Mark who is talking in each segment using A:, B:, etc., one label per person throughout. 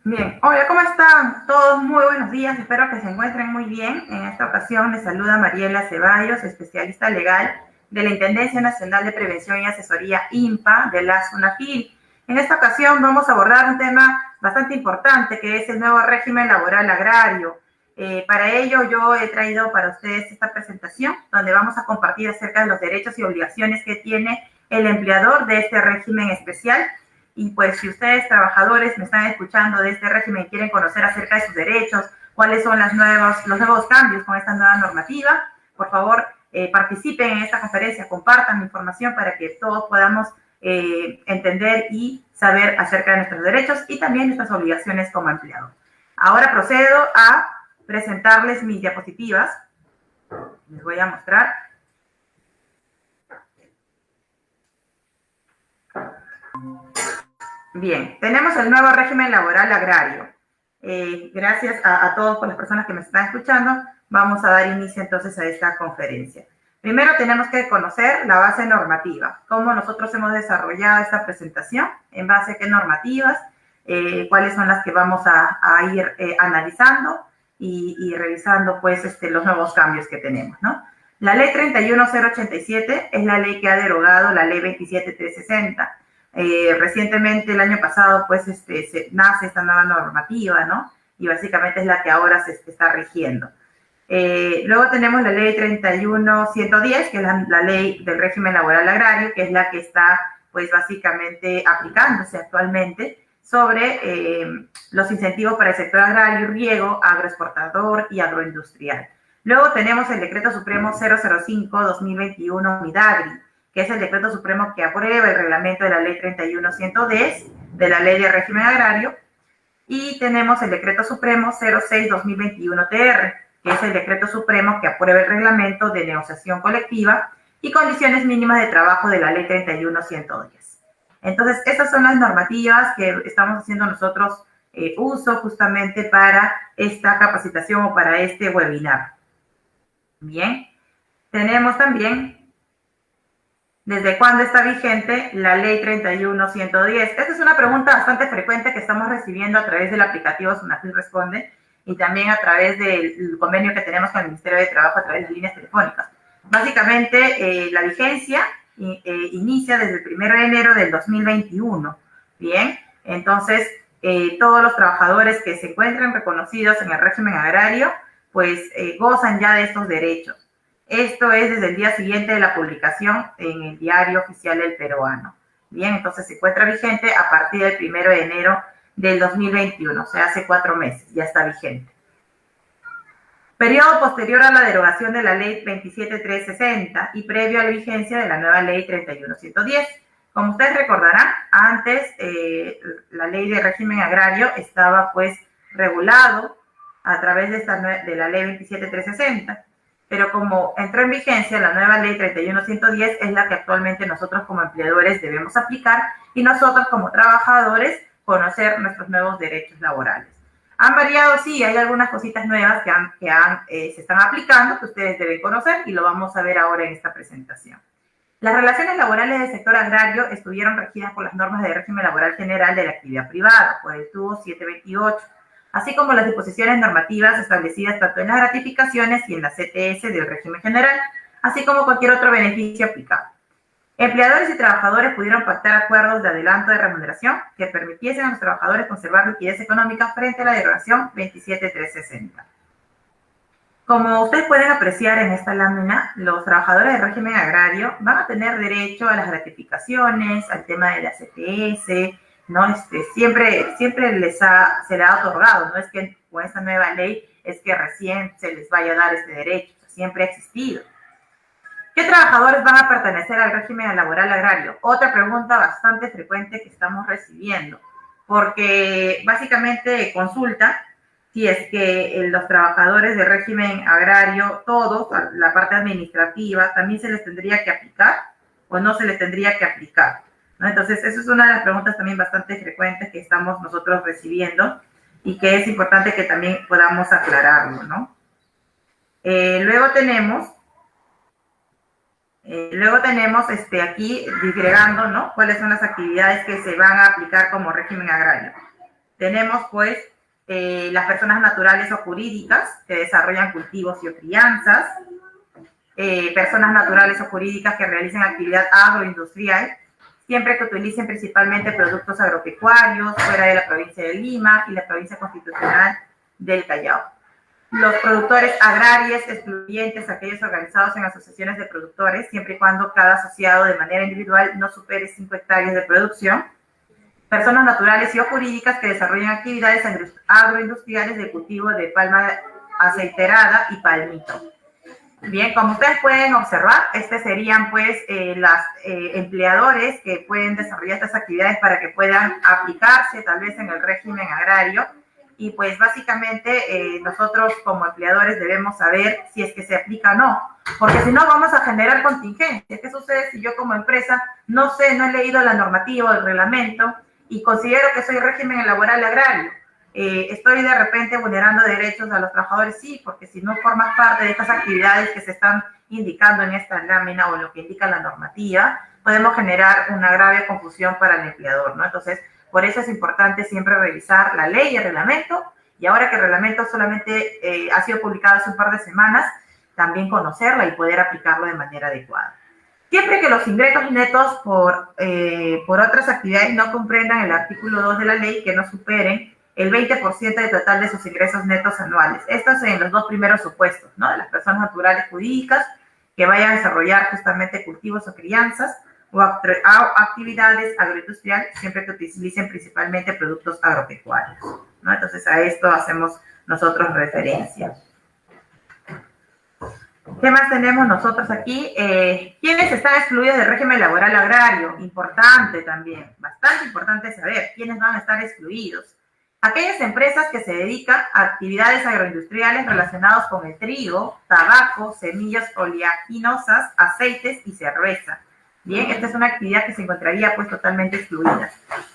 A: Bien, hola, ¿cómo están todos? Muy buenos días, espero que se encuentren muy bien. En esta ocasión les saluda Mariela Ceballos, especialista legal de la Intendencia Nacional de Prevención y Asesoría INPA de la SUNAFIL. En esta ocasión vamos a abordar un tema bastante importante que es el nuevo régimen laboral agrario. Para ello yo he traído para ustedes esta presentación donde vamos a compartir acerca de los derechos y obligaciones que tiene el empleador de este régimen especial. Y pues si ustedes, trabajadores, me están escuchando de este régimen y quieren conocer acerca de sus derechos, cuáles son los nuevos cambios con esta nueva normativa, por favor, participen en esta conferencia, compartan mi información para que todos podamos entender y saber acerca de nuestros derechos y también nuestras obligaciones como empleados. Ahora procedo a presentarles mis diapositivas. Les voy a mostrar. Bien, tenemos el nuevo régimen laboral agrario. Gracias a todos por las personas que me están escuchando. Vamos a dar inicio entonces a esta conferencia. Primero tenemos que conocer la base normativa, cómo nosotros hemos desarrollado esta presentación, en base a qué normativas, cuáles son las que vamos a ir analizando y revisando pues los nuevos cambios que tenemos, ¿no? La ley 31087 es la ley que ha derogado la ley 27360. Recientemente, el año pasado, pues nace esta nueva normativa, ¿no? Y básicamente es la que ahora se está rigiendo. Luego tenemos la ley 31110, que es la ley del régimen laboral agrario, que es la que está, pues básicamente aplicándose actualmente sobre los incentivos para el sector agrario, riego, agroexportador y agroindustrial. Luego tenemos el decreto supremo 005-2021 MIDAGRI, que es el decreto supremo que aprueba el reglamento de la ley 31110 de la ley de régimen agrario, y tenemos el decreto supremo 06-2021 TR, que es el decreto supremo que aprueba el reglamento de negociación colectiva y condiciones mínimas de trabajo de la ley 31110. Entonces, estas son las normativas que estamos haciendo nosotros uso justamente para esta capacitación o para este webinar. Bien, tenemos también ¿desde cuándo está vigente la ley 31110? Esta es una pregunta bastante frecuente que estamos recibiendo a través del aplicativo SUNAFIL Responde y también a través del convenio que tenemos con el Ministerio de Trabajo a través de líneas telefónicas. Básicamente, la vigencia inicia desde el 1 de enero del 2021. Bien, entonces, todos los trabajadores que se encuentren reconocidos en el régimen agrario, pues gozan ya de estos derechos. Esto es desde el día siguiente de la publicación en el Diario Oficial del Peruano. Bien, entonces se encuentra vigente a partir del 1 de enero del 2021, o sea, hace 4 meses, ya está vigente. Periodo posterior a la derogación de la ley 27360 y previo a la vigencia de la nueva ley 31110. Como ustedes recordarán, antes la ley de régimen agrario estaba pues regulado a través de la ley 27360. Pero como entró en vigencia la nueva ley 31110, es la que actualmente nosotros como empleadores debemos aplicar y nosotros como trabajadores conocer nuestros nuevos derechos laborales. ¿Han variado? Sí, hay algunas cositas nuevas que se están aplicando que ustedes deben conocer y lo vamos a ver ahora en esta presentación. Las relaciones laborales del sector agrario estuvieron regidas por las normas de régimen laboral general de la actividad privada, por el tubo 728. Así como las disposiciones normativas establecidas tanto en las gratificaciones y en la CTS del régimen general, así como cualquier otro beneficio aplicable. Empleadores y trabajadores pudieron pactar acuerdos de adelanto de remuneración que permitiesen a los trabajadores conservar liquidez económica frente a la derogación 27360. Como ustedes pueden apreciar en esta lámina, los trabajadores del régimen agrario van a tener derecho a las gratificaciones, al tema de la CTS, ¿no? Siempre se les ha otorgado, no es que con esta nueva ley es que recién se les vaya a dar este derecho, siempre ha existido. ¿Qué trabajadores van a pertenecer al régimen laboral agrario? Otra pregunta bastante frecuente que estamos recibiendo, porque básicamente consulta si es que los trabajadores del régimen agrario, todos, la parte administrativa, también se les tendría que aplicar o no se les tendría que aplicar, ¿no? Entonces, eso es una de las preguntas también bastante frecuentes que estamos nosotros recibiendo y que es importante que también podamos aclararlo, ¿no? Luego tenemos Luego tenemos aquí disgregando, ¿no? Cuáles son las actividades que se van a aplicar como régimen agrario. Tenemos, pues, las personas naturales o jurídicas que desarrollan cultivos y o crianzas, personas naturales o jurídicas que realicen actividad agroindustrial, siempre que utilicen principalmente productos agropecuarios fuera de la provincia de Lima y la provincia constitucional del Callao. Los productores agrarios excluyentes, aquellos organizados en asociaciones de productores, siempre y cuando cada asociado de manera individual no supere 5 hectáreas de producción. Personas naturales y o jurídicas que desarrollen actividades agroindustriales de cultivo de palma aceiterada y palmito. Bien, como ustedes pueden observar, serían pues los empleadores que pueden desarrollar estas actividades para que puedan aplicarse tal vez en el régimen agrario. Y pues básicamente nosotros como empleadores debemos saber si es que se aplica o no, porque si no vamos a generar contingencias. ¿Qué sucede si yo como empresa no sé, no he leído la normativa o el reglamento y considero que soy régimen laboral agrario? Estoy de repente vulnerando derechos a los trabajadores, sí, porque si no formas parte de estas actividades que se están indicando en esta lámina o en lo que indica la normativa, podemos generar una grave confusión para el empleador, ¿no? Entonces, por eso es importante siempre revisar la ley y el reglamento, y ahora que el reglamento solamente ha sido publicado hace un par de semanas, también conocerla y poder aplicarlo de manera adecuada. Siempre que los ingresos netos por otras actividades no comprendan el artículo 2 de la ley, que no superen el 20% del total de sus ingresos netos anuales. Esto es en los dos primeros supuestos, ¿no? De las personas naturales jurídicas que vayan a desarrollar justamente cultivos o crianzas, o actividades agroindustriales, siempre que utilicen principalmente productos agropecuarios, ¿no? Entonces, a esto hacemos nosotros referencia. ¿Qué más tenemos nosotros aquí? ¿Quiénes están excluidos del régimen laboral agrario? Importante también, bastante importante saber quiénes van a estar excluidos. Aquellas empresas que se dedican a actividades agroindustriales relacionadas con el trigo, tabaco, semillas oleaginosas, aceites y cerveza. Bien, esta es una actividad que se encontraría pues totalmente excluida.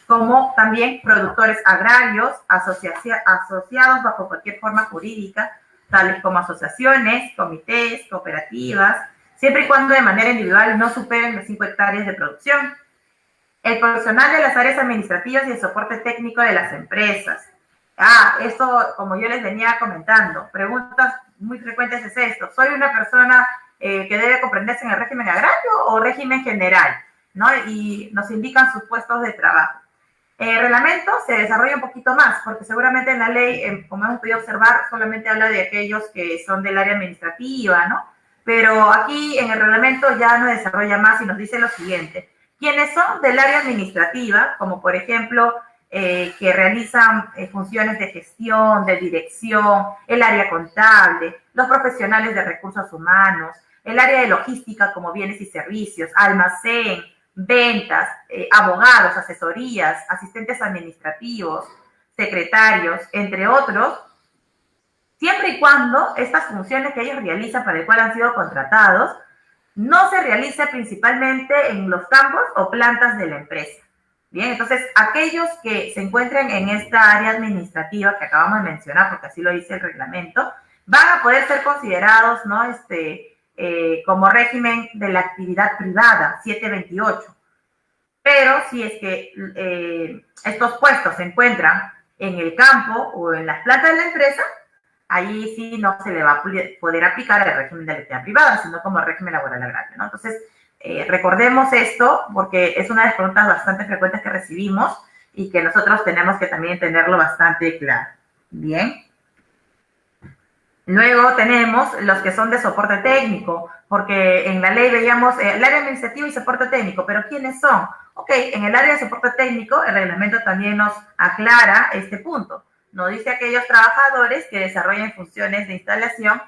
A: Como también productores agrarios asociados bajo cualquier forma jurídica, tales como asociaciones, comités, cooperativas, siempre y cuando de manera individual no superen los 5 hectáreas de producción. El personal de las áreas administrativas y el soporte técnico de las empresas. Esto, como yo les venía comentando, preguntas muy frecuentes es esto: ¿soy una persona que debe comprenderse en el régimen agrario o régimen general? ¿No? Y nos indican sus puestos de trabajo. El reglamento se desarrolla un poquito más, porque seguramente en la ley, como hemos podido observar, solamente habla de aquellos que son del área administrativa, ¿no? Pero aquí en el reglamento ya nos desarrolla más y nos dice lo siguiente: quienes son del área administrativa, como por ejemplo, que realizan funciones de gestión, de dirección, el área contable, los profesionales de recursos humanos, el área de logística como bienes y servicios, almacén, ventas, abogados, asesorías, asistentes administrativos, secretarios, entre otros, siempre y cuando estas funciones que ellos realizan para el cual han sido contratados no se realice principalmente en los campos o plantas de la empresa. Bien, entonces aquellos que se encuentren en esta área administrativa que acabamos de mencionar, porque así lo dice el reglamento, van a poder ser considerados, ¿no? Como régimen de la actividad privada, 728. Pero si es que estos puestos se encuentran en el campo o en las plantas de la empresa, ahí sí no se le va a poder aplicar el régimen de la actividad privada, sino como el régimen laboral agrario, ¿no? Entonces, recordemos esto porque es una de las preguntas bastante frecuentes que recibimos y que nosotros tenemos que también tenerlo bastante claro. Bien. Luego tenemos los que son de soporte técnico, porque en la ley veíamos el área administrativa y soporte técnico, pero ¿quiénes son? Ok, en el área de soporte técnico el reglamento también nos aclara este punto. Nos dice aquellos trabajadores que desarrollen funciones de instalación,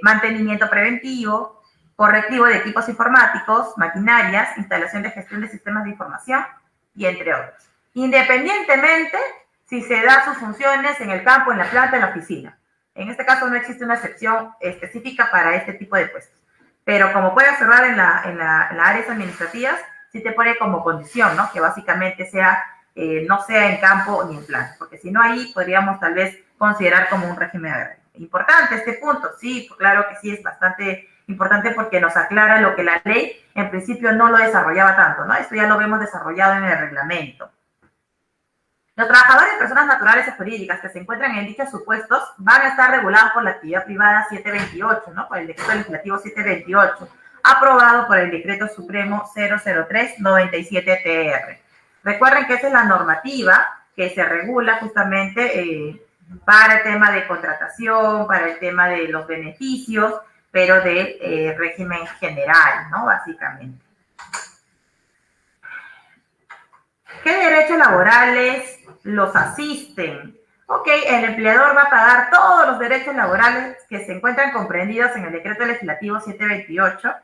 A: mantenimiento preventivo, correctivo de equipos informáticos, maquinarias, instalación de gestión de sistemas de información y entre otros. Independientemente si se da sus funciones en el campo, en la planta, en la oficina. En este caso no existe una excepción específica para este tipo de puestos. Pero como puede observar en las áreas administrativas, sí te pone como condición, ¿no? Que básicamente sea, no sea en campo ni en planta. Porque si no, ahí podríamos tal vez considerar como un régimen agrario. Importante este punto, sí, claro que sí, es bastante importante porque nos aclara lo que la ley en principio no lo desarrollaba tanto, ¿no? Esto ya lo vemos desarrollado en el reglamento. Los trabajadores de personas naturales o jurídicas que se encuentran en dichos supuestos van a estar regulados por la actividad privada 728, ¿no? Por el decreto legislativo 728, aprobado por el decreto supremo 003-97-TR. Recuerden que esa es la normativa que se regula justamente para el tema de contratación, para el tema de los beneficios, pero del régimen general, ¿no? Básicamente. ¿Qué derechos laborales los asisten? Ok, el empleador va a pagar todos los derechos laborales que se encuentran comprendidos en el decreto legislativo 728,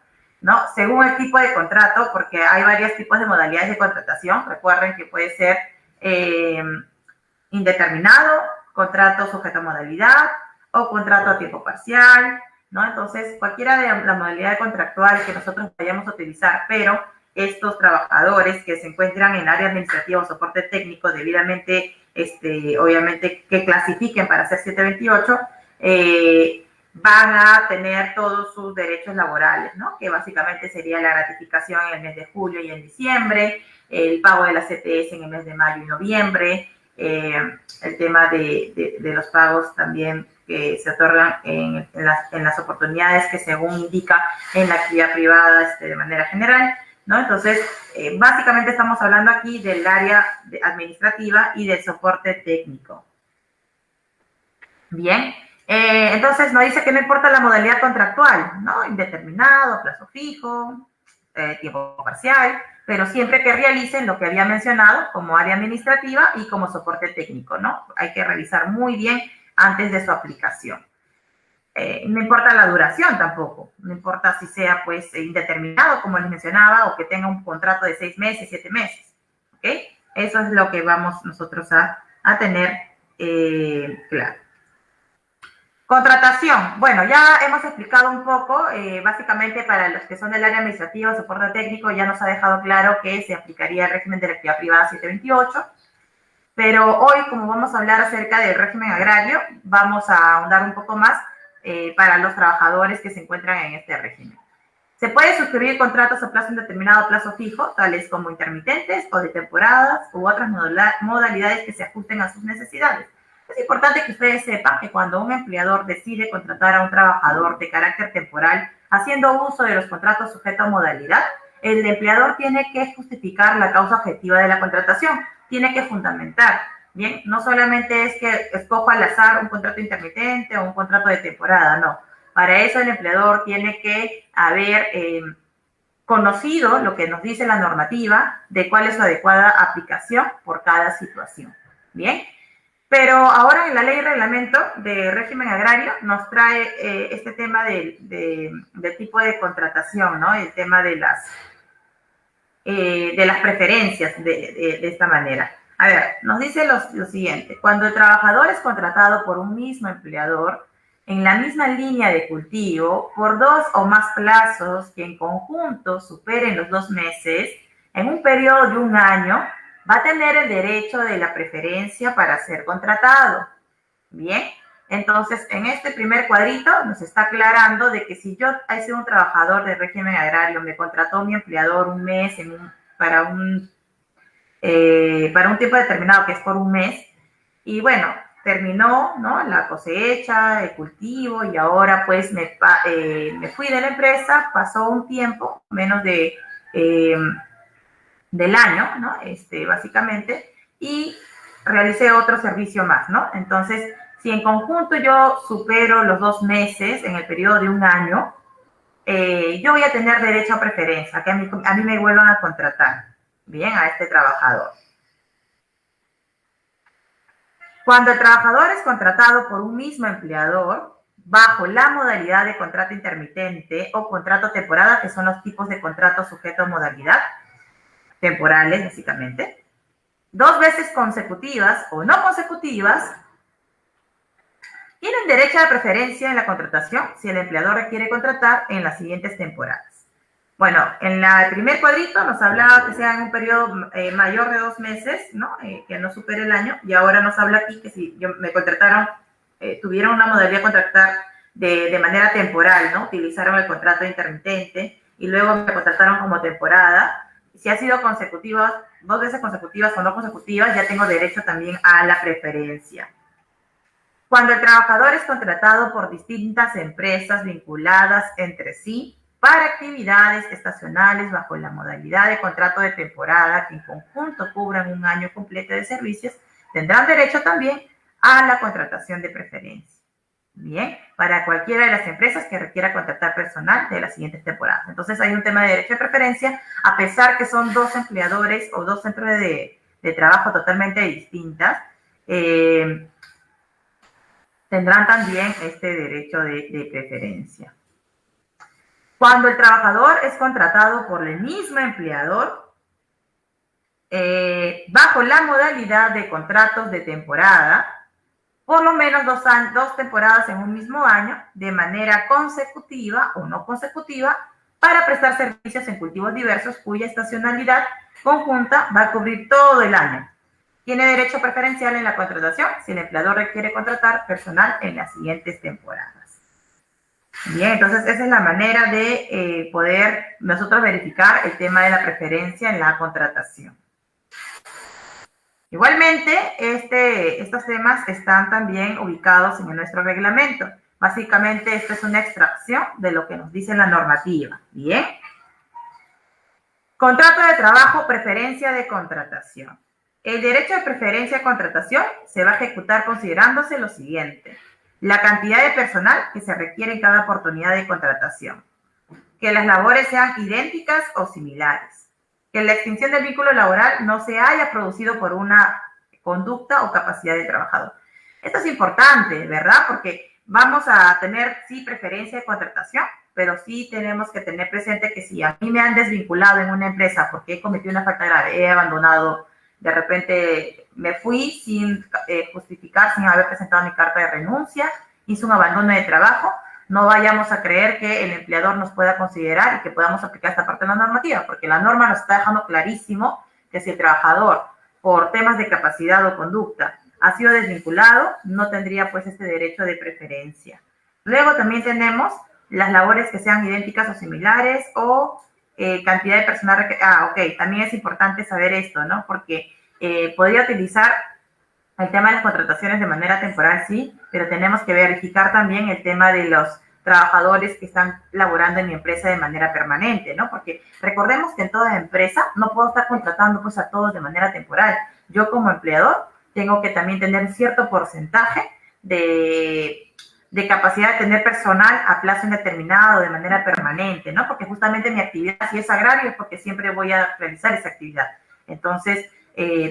A: ¿no? Según el tipo de contrato, porque hay varios tipos de modalidades de contratación. Recuerden que puede ser indeterminado, contrato sujeto a modalidad o contrato a tiempo parcial, ¿no? Entonces, cualquiera de la modalidad contractual que nosotros vayamos a utilizar, pero estos trabajadores que se encuentran en área administrativa o soporte técnico debidamente, obviamente, que clasifiquen para ser 728, van a tener todos sus derechos laborales, ¿no? Que básicamente sería la gratificación en el mes de julio y en diciembre, el pago de la CTS en el mes de mayo y noviembre, el tema de los pagos también que se otorgan en las oportunidades que según indica en la actividad privada de manera general, ¿no? Entonces, básicamente estamos hablando aquí del área administrativa y del soporte técnico. Bien, entonces nos dice que no importa la modalidad contractual, ¿no? Indeterminado, plazo fijo, tiempo parcial, pero siempre que realicen lo que había mencionado como área administrativa y como soporte técnico, ¿no? Hay que revisar muy bien antes de su aplicación. No importa la duración tampoco, no importa si sea pues indeterminado, como les mencionaba, o que tenga un contrato de 6 meses, 7 meses, ¿ok? Eso es lo que vamos nosotros a tener claro. Contratación. Bueno, ya hemos explicado un poco, básicamente para los que son del área administrativa o soporte técnico, ya nos ha dejado claro que se aplicaría el régimen de la actividad privada 728, pero hoy, como vamos a hablar acerca del régimen agrario, vamos a ahondar un poco más para los trabajadores que se encuentran en este régimen. Se puede suscribir contratos a plazo indeterminado o plazo fijo, tales como intermitentes o de temporadas u otras modalidades que se ajusten a sus necesidades. Es importante que ustedes sepan que cuando un empleador decide contratar a un trabajador de carácter temporal, haciendo uso de los contratos sujetos a modalidad, el empleador tiene que justificar la causa objetiva de la contratación, tiene que fundamentar. Bien, no solamente es que escoja al azar un contrato intermitente o un contrato de temporada, no. Para eso el empleador tiene que haber conocido lo que nos dice la normativa de cuál es su adecuada aplicación por cada situación. Bien, pero ahora en la ley y reglamento de régimen agrario nos trae este tema del tipo de contratación, ¿no? El tema de las preferencias de esta manera. A ver, nos dice lo siguiente: cuando el trabajador es contratado por un mismo empleador en la misma línea de cultivo por 2 o más plazos que en conjunto superen los 2 meses, en un periodo de 1 año, va a tener el derecho de la preferencia para ser contratado. Bien, entonces en este primer cuadrito nos está aclarando de que si yo he sido un trabajador de régimen agrario, me contrató mi empleador un mes para un tiempo determinado que es por 1 mes, y bueno, terminó, ¿no?, la cosecha, el cultivo, y ahora pues me fui de la empresa, pasó un tiempo, menos del año, ¿no? Básicamente, y realicé otro servicio más, ¿no? Entonces, si en conjunto yo supero los 2 meses en el periodo de 1 año, yo voy a tener derecho a preferencia, que a mí me vuelvan a contratar, bien, a este trabajador. Cuando el trabajador es contratado por un mismo empleador, bajo la modalidad de contrato intermitente o contrato temporada, que son los tipos de contrato sujeto a modalidad, temporales básicamente, 2 veces consecutivas o no consecutivas, tienen derecho a preferencia en la contratación si el empleador requiere contratar en las siguientes temporadas. Bueno, en el primer cuadrito nos hablaba que sea en un periodo mayor de 2 meses, ¿no? Que no supere el año, y ahora nos habla aquí que si me contrataron, tuvieron una modalidad de contratar de manera temporal, ¿no? Utilizaron el contrato intermitente y luego me contrataron como temporada. Si ha sido consecutiva, 2 veces consecutivas o no consecutivas, ya tengo derecho también a la preferencia. Cuando el trabajador es contratado por distintas empresas vinculadas entre sí para actividades estacionales bajo la modalidad de contrato de temporada que en conjunto cubran un año completo de servicios, tendrán derecho también a la contratación de preferencia. Bien, para cualquiera de las empresas que requiera contratar personal de las siguientes temporadas. Entonces hay un tema de derecho de preferencia, a pesar que son 2 empleadores o 2 centros de trabajo totalmente distintas, tendrán también este derecho de preferencia. Cuando el trabajador es contratado por el mismo empleador, bajo la modalidad de contratos de temporada, por lo menos 2 temporadas en un mismo año, de manera consecutiva o no consecutiva, para prestar servicios en cultivos diversos cuya estacionalidad conjunta va a cubrir todo el año. Tiene derecho preferencial en la contratación si el empleador requiere contratar personal en las siguientes temporadas. Bien, entonces esa es la manera de poder nosotros verificar el tema de la preferencia en la contratación. Igualmente, estos temas están también ubicados en nuestro reglamento. Básicamente, esto es una extracción de lo que nos dice la normativa. Bien. Contrato de trabajo, preferencia de contratación. El derecho de preferencia de contratación se va a ejecutar considerándose lo siguiente: la cantidad de personal que se requiere en cada oportunidad de contratación, que las labores sean idénticas o similares, que la extinción del vínculo laboral no se haya producido por una conducta o capacidad del trabajador. Esto es importante, ¿verdad? Porque vamos a tener, sí, preferencia de contratación, pero sí tenemos que tener presente que si a mí me han desvinculado en una empresa porque he cometido una falta grave, he abandonado, de repente me fui sin justificar, sin haber presentado mi carta de renuncia, hice un abandono de trabajo, no vayamos a creer que el empleador nos pueda considerar y que podamos aplicar esta parte de la normativa, porque la norma nos está dejando clarísimo que si el trabajador, por temas de capacidad o conducta, ha sido desvinculado, no tendría pues este derecho de preferencia. Luego también tenemos las labores que sean idénticas o similares o cantidad de personal. Ok, también es importante saber esto, ¿no? Porque podría utilizar el tema de las contrataciones de manera temporal, sí, pero tenemos que verificar también el tema de los trabajadores que están laborando en mi empresa de manera permanente, ¿no? Porque recordemos que en toda empresa no puedo estar contratando pues a todos de manera temporal. Yo como empleador tengo que también tener cierto porcentaje de capacidad de tener personal a plazo indeterminado de manera permanente, ¿no? Porque justamente mi actividad, si es agrario, es porque siempre voy a realizar esa actividad. Entonces,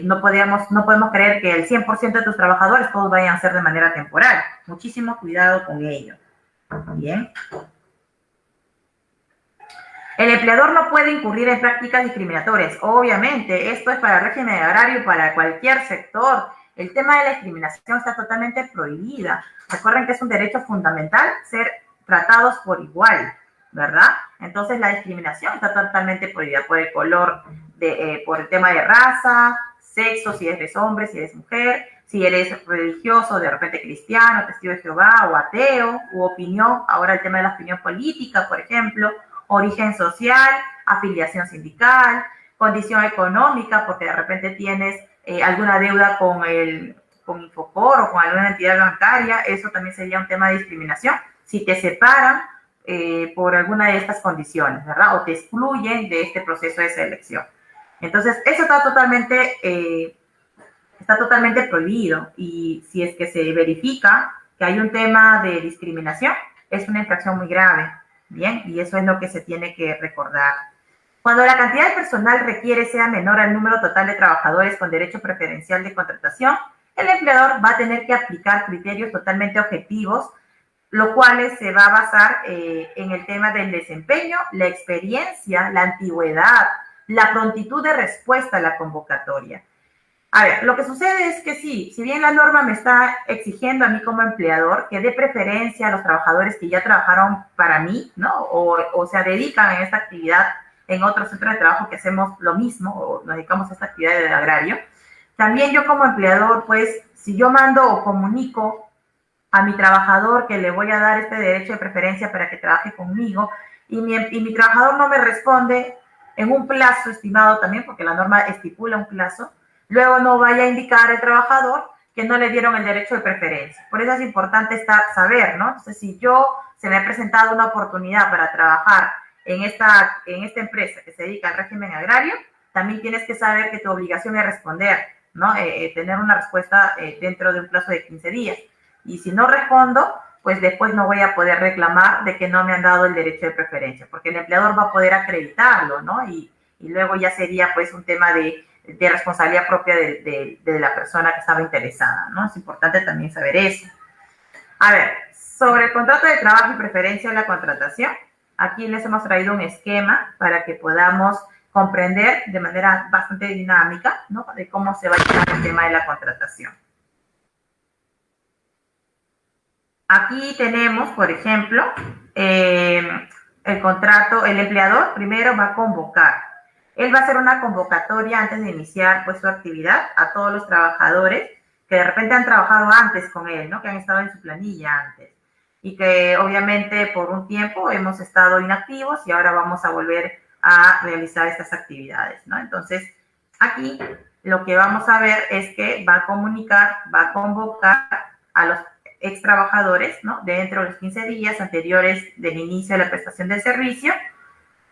A: no podemos creer que el 100% de tus trabajadores todos vayan a ser de manera temporal. Muchísimo cuidado con ello. Bien. El empleador no puede incurrir en prácticas discriminatorias. Obviamente, esto es para el régimen agrario, para cualquier sector. El tema de la discriminación está totalmente prohibida. Recuerden que es un derecho fundamental ser tratados por igual, ¿verdad? Entonces, la discriminación está totalmente prohibida por el color, por el tema de raza, sexo, si eres hombre, si eres mujer, si eres religioso, de repente cristiano, testigo de Jehová o ateo, u opinión, ahora el tema de la opinión política, por ejemplo, origen social, afiliación sindical, condición económica, porque de repente tienes alguna deuda con Infocor o con alguna entidad bancaria, eso también sería un tema de discriminación. Si te separan por alguna de estas condiciones, ¿verdad? O te excluyen de este proceso de selección. Entonces, eso está totalmente prohibido, y si es que se verifica que hay un tema de discriminación, es una infracción muy grave, ¿bien? Y eso es lo que se tiene que recordar. Cuando la cantidad de personal requiere sea menor al número total de trabajadores con derecho preferencial de contratación, el empleador va a tener que aplicar criterios totalmente objetivos, los cuales se va a basar en el tema del desempeño, la experiencia, la antigüedad, la prontitud de respuesta a la convocatoria. A ver, lo que sucede es que sí, si bien la norma me está exigiendo a mí como empleador que dé preferencia a los trabajadores que ya trabajaron para mí, ¿no? O se dedican en esta actividad en otros centros de trabajo que hacemos lo mismo, o nos dedicamos a esta actividad del agrario, también yo como empleador, pues, si yo mando o comunico a mi trabajador que le voy a dar este derecho de preferencia para que trabaje conmigo y mi trabajador no me responde en un plazo estimado también, porque la norma estipula un plazo, luego no vaya a indicar al trabajador que no le dieron el derecho de preferencia. Por eso es importante saber, ¿no? Entonces, si se me ha presentado una oportunidad para trabajar en esta empresa que se dedica al régimen agrario, también tienes que saber que tu obligación es responder, ¿no? Tener una respuesta dentro de un plazo de 15 días. Y si no respondo, pues después no voy a poder reclamar de que no me han dado el derecho de preferencia, porque el empleador va a poder acreditarlo, ¿no? Y luego ya sería pues un tema de responsabilidad propia de la persona que estaba interesada, ¿no? Es importante también saber eso. A ver, sobre el contrato de trabajo y preferencia de la contratación, aquí les hemos traído un esquema para que podamos comprender de manera bastante dinámica, ¿no? De cómo se va a llevar el tema de la contratación. Aquí tenemos, por ejemplo, el contrato, el empleador primero va a convocar. Él va a hacer una convocatoria antes de iniciar pues, su actividad a todos los trabajadores que de repente han trabajado antes con él, ¿no? Que han estado en su planilla antes. Y que obviamente por un tiempo hemos estado inactivos y ahora vamos a volver a realizar estas actividades, ¿no? Entonces, aquí lo que vamos a ver es que va a comunicar, va a convocar a los ex trabajadores, ¿no? Dentro de los 15 días anteriores del inicio de la prestación del servicio,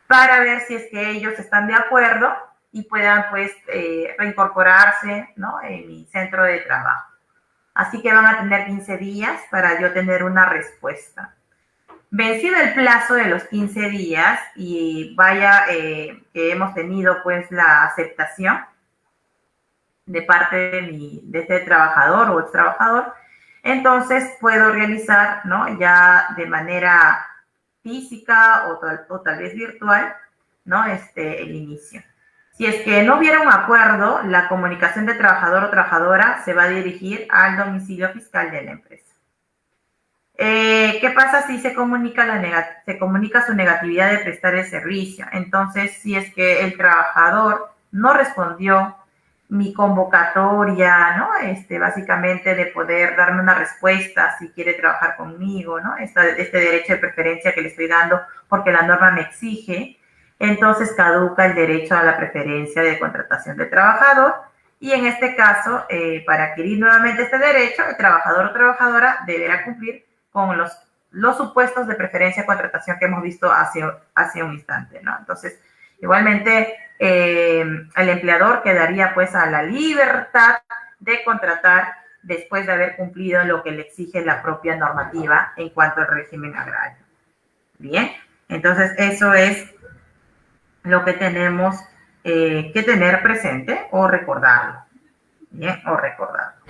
A: para ver si es que ellos están de acuerdo y puedan, pues, reincorporarse, ¿no? En mi centro de trabajo. Así que van a tener 15 días para yo tener una respuesta. Vencido el plazo de los 15 días y vaya que hemos tenido, pues, la aceptación de parte de este trabajador o ex trabajador, entonces puedo realizar, ¿no? Ya de manera física o tal vez virtual, ¿no? El inicio. Si es que no hubiera un acuerdo, la comunicación de trabajador o trabajadora se va a dirigir al domicilio fiscal de la empresa. ¿Qué pasa si se comunica su negatividad de prestar el servicio? Entonces, si es que el trabajador no respondió mi convocatoria, ¿no? Básicamente de poder darme una respuesta si quiere trabajar conmigo, ¿no? Este derecho de preferencia que le estoy dando porque la norma me exige, entonces caduca el derecho a la preferencia de contratación del trabajador y en este caso, para adquirir nuevamente este derecho, el trabajador o trabajadora deberá cumplir con los supuestos de preferencia de contratación que hemos visto hace un instante, ¿no? Entonces, igualmente, el empleador quedaría pues a la libertad de contratar después de haber cumplido lo que le exige la propia normativa en cuanto al régimen agrario. Bien, entonces eso es lo que tenemos que tener presente o recordarlo. Bien, o recordarlo.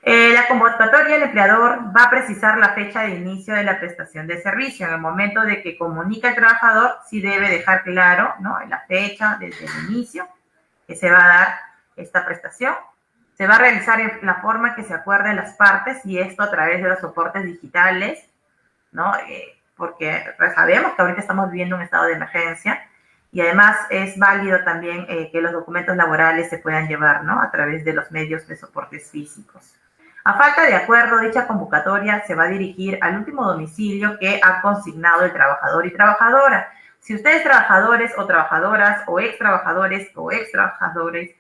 A: La convocatoria del empleador va a precisar la fecha de inicio de la prestación de servicio. En el momento de que comunica el trabajador, sí debe dejar claro, ¿no? La fecha desde el inicio que se va a dar esta prestación. Se va a realizar en la forma que se acuerden las partes y esto a través de los soportes digitales, ¿no? Porque sabemos que ahorita estamos viviendo un estado de emergencia y además es válido también que los documentos laborales se puedan llevar, ¿no? A través de los medios de soportes físicos. A falta de acuerdo, dicha convocatoria se va a dirigir al último domicilio que ha consignado el trabajador y trabajadora. Si ustedes trabajadores o trabajadoras o ex trabajadores o ex trabajadores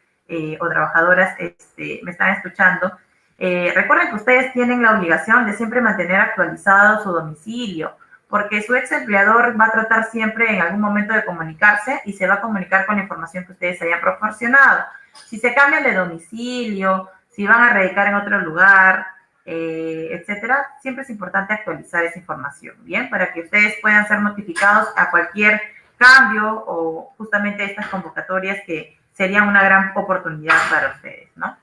A: o trabajadoras me están escuchando, recuerden que ustedes tienen la obligación de siempre mantener actualizado su domicilio, porque su ex empleador va a tratar siempre en algún momento de comunicarse y se va a comunicar con la información que ustedes hayan proporcionado. Si se cambian de domicilio, si van a radicar en otro lugar, etcétera, siempre es importante actualizar esa información, ¿bien? Para que ustedes puedan ser notificados a cualquier cambio o justamente estas convocatorias que serían una gran oportunidad para ustedes, ¿no?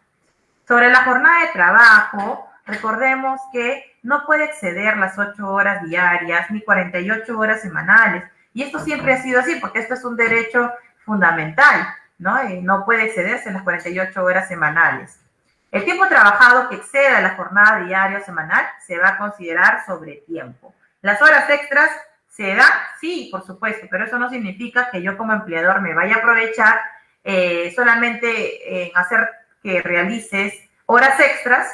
A: Sobre la jornada de trabajo, recordemos que no puede exceder las 8 horas diarias ni 48 horas semanales. Y esto siempre ha sido así, porque esto es un derecho fundamental, ¿no? No puede excederse las 48 horas semanales. El tiempo trabajado que exceda la jornada diaria o semanal se va a considerar sobretiempo. Las horas extras se dan, sí, por supuesto, pero eso no significa que yo como empleador me vaya a aprovechar solamente en hacer que realices horas extras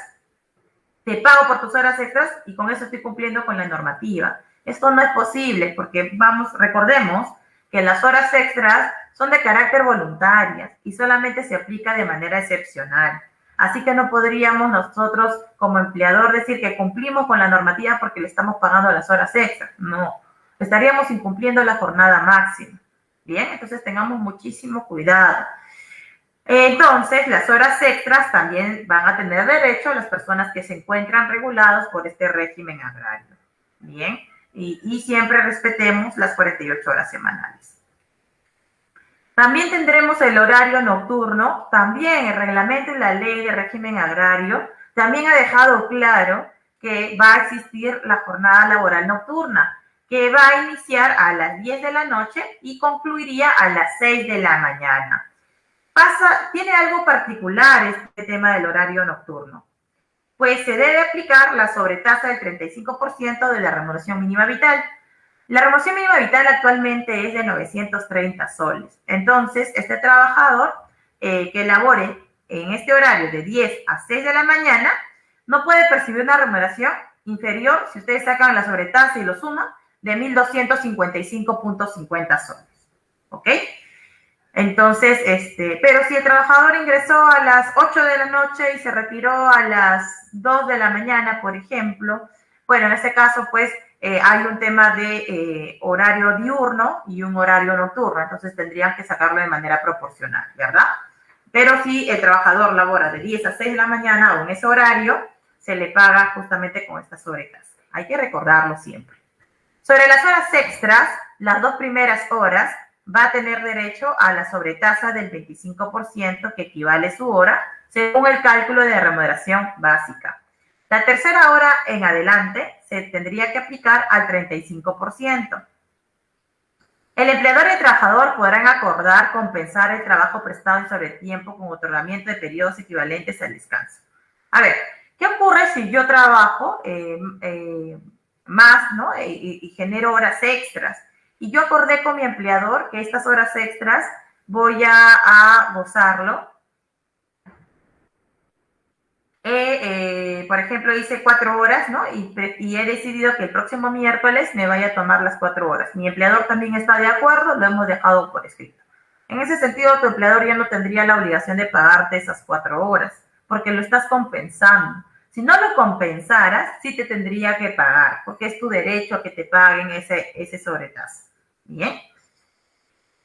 A: te pago por tus horas extras y con eso estoy cumpliendo con la normativa. Esto no es posible porque, recordemos que las horas extras son de carácter voluntario y solamente se aplica de manera excepcional. Así que no podríamos nosotros como empleador decir que cumplimos con la normativa porque le estamos pagando las horas extras. No, estaríamos incumpliendo la jornada máxima. Bien, entonces tengamos muchísimo cuidado. Entonces, las horas extras también van a tener derecho a las personas que se encuentran regulados por este régimen agrario. Bien, y siempre respetemos las 48 horas semanales. También tendremos el horario nocturno. También el reglamento y la ley de régimen agrario también ha dejado claro que va a existir la jornada laboral nocturna, que va a iniciar a las 10 de la noche y concluiría a las 6 de la mañana. Tiene algo particular este tema del horario nocturno, pues se debe aplicar la sobretasa del 35% de la remuneración mínima vital. La remuneración mínima vital actualmente es de 930 soles. Entonces, este trabajador que labore en este horario de 10 a 6 de la mañana no puede percibir una remuneración inferior, si ustedes sacan la sobretasa y lo suman, de 1.255.50 soles. ¿Ok? Entonces, pero si el trabajador ingresó a las 8 de la noche y se retiró a las 2 de la mañana, por ejemplo, bueno, en este caso, pues, hay un tema de horario diurno y un horario nocturno, entonces tendrían que sacarlo de manera proporcional, ¿verdad? Pero si el trabajador labora de 10 a 6 de la mañana o en ese horario, se le paga justamente con esta sobretasa. Hay que recordarlo siempre. Sobre las horas extras, las 2 primeras horas va a tener derecho a la sobretasa del 25% que equivale a su hora, según el cálculo de remuneración básica. La tercera hora en adelante se tendría que aplicar al 35%. El empleador y el trabajador podrán acordar compensar el trabajo prestado en sobretiempo con otorgamiento de periodos equivalentes al descanso. A ver, ¿qué ocurre si yo trabajo más, ¿no? Y genero horas extras? Y yo acordé con mi empleador que estas horas extras voy a gozarlo. Por ejemplo, hice 4 horas, ¿no? Y he decidido que el próximo miércoles me vaya a tomar las 4 horas. Mi empleador también está de acuerdo, lo hemos dejado por escrito. En ese sentido, tu empleador ya no tendría la obligación de pagarte esas 4 horas, porque lo estás compensando. Si no lo compensaras, sí te tendría que pagar, porque es tu derecho a que te paguen ese sobretasa. Bien.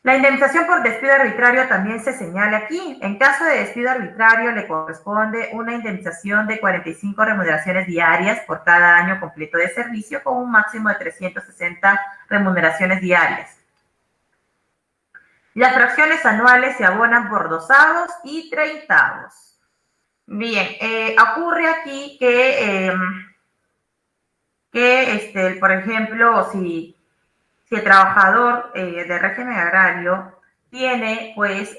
A: La indemnización por despido arbitrario también se señala aquí. En caso de despido arbitrario, le corresponde una indemnización de 45 remuneraciones diarias por cada año completo de servicio, con un máximo de 360 remuneraciones diarias. Las fracciones anuales se abonan por dosavos y treintavos. Bien, ocurre aquí que por ejemplo, si el trabajador de régimen agrario tiene, pues,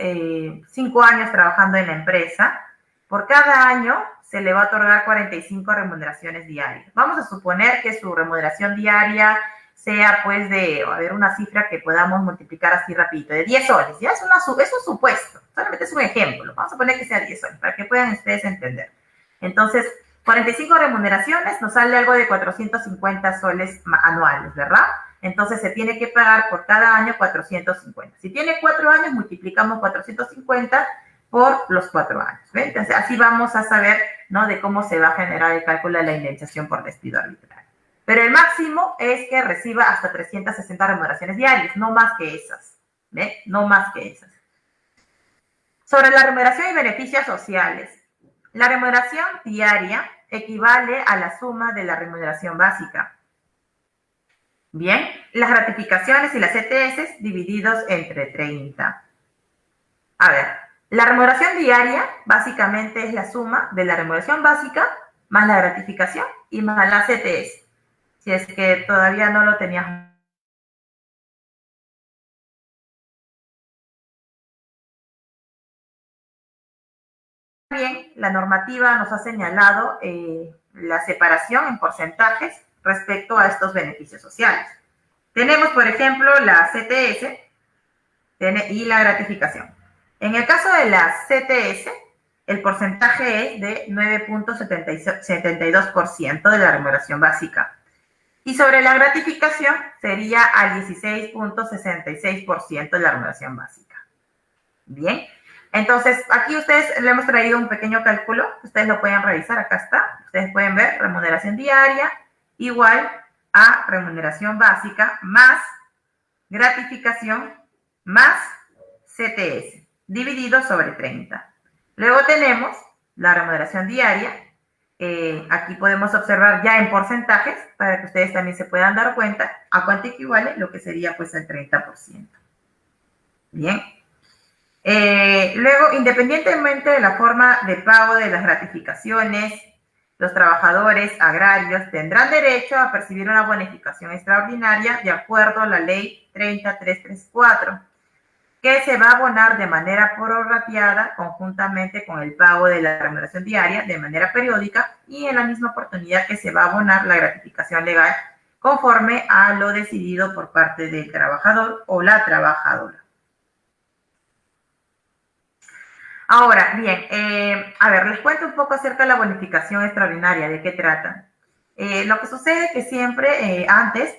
A: 5 años trabajando en la empresa, por cada año se le va a otorgar 45 remuneraciones diarias. Vamos a suponer que su remuneración diaria sea, pues, una cifra que podamos multiplicar así rapidito, de 10 soles. Ya es un supuesto, solamente es un ejemplo. Vamos a poner que sea 10 soles, para que puedan ustedes entender. Entonces, 45 remuneraciones nos sale algo de 450 soles anuales, ¿verdad? Entonces se tiene que pagar por cada año 450. Si tiene 4 años, multiplicamos 450 por los 4 años. ¿Ven? Entonces así vamos a saber, ¿no?, de cómo se va a generar el cálculo de la indemnización por despido arbitrario. Pero el máximo es que reciba hasta 360 remuneraciones diarias, no más que esas. ¿Ven? No más que esas. Sobre la remuneración y beneficios sociales. La remuneración diaria equivale a la suma de la remuneración básica. Bien, las gratificaciones y las ETS divididos entre 30. A ver, la remuneración diaria básicamente es la suma de la remuneración básica más la gratificación y más las ETS. Si es que todavía no lo tenías. Bien, la normativa nos ha señalado la separación en porcentajes respecto a estos beneficios sociales. Tenemos, por ejemplo, la CTS y la gratificación. En el caso de la CTS, el porcentaje es de 9.72% de la remuneración básica. Y sobre la gratificación sería al 16.66% de la remuneración básica. Bien, entonces aquí ustedes le hemos traído un pequeño cálculo, ustedes lo pueden revisar, acá está, ustedes pueden ver remuneración diaria igual a remuneración básica más gratificación más CTS, dividido sobre 30. Luego tenemos la remuneración diaria. Aquí podemos observar ya en porcentajes para que ustedes también se puedan dar cuenta a cuánto equivale lo que sería pues el 30%. Bien. Luego, independientemente de la forma de pago de las gratificaciones, los trabajadores agrarios tendrán derecho a percibir una bonificación extraordinaria de acuerdo a la ley 30334, que se va a abonar de manera prorrateada conjuntamente con el pago de la remuneración diaria de manera periódica y en la misma oportunidad que se va a abonar la gratificación legal conforme a lo decidido por parte del trabajador o la trabajadora. Ahora, bien, a ver, les cuento un poco acerca de la bonificación extraordinaria, de qué trata. Lo que sucede es que siempre, antes,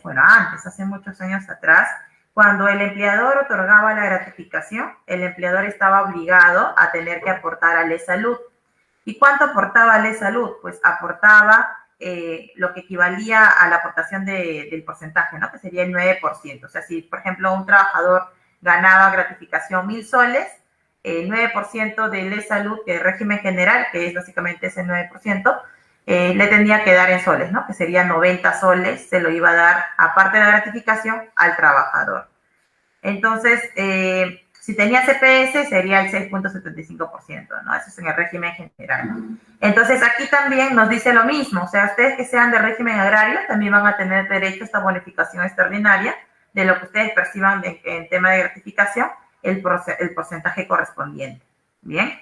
A: hace muchos años atrás, cuando el empleador otorgaba la gratificación, el empleador estaba obligado a tener que aportar a la salud. ¿Y cuánto aportaba a la salud? Pues aportaba lo que equivalía a la aportación del porcentaje, ¿no? Que sería el 9%. O sea, si, por ejemplo, un trabajador ganaba gratificación 1.000 soles, el 9% de la salud, que es régimen general, que es básicamente ese 9%, le tendría que dar en soles, ¿no? Que serían 90 soles, se lo iba a dar, aparte de la gratificación, al trabajador. Entonces, si tenía CPS, sería el 6.75%, ¿no? Eso es en el régimen general. Entonces, aquí también nos dice lo mismo, o sea, ustedes que sean de régimen agrario también van a tener derecho a esta bonificación extraordinaria de lo que ustedes perciban en tema de gratificación, el porcentaje correspondiente. Bien.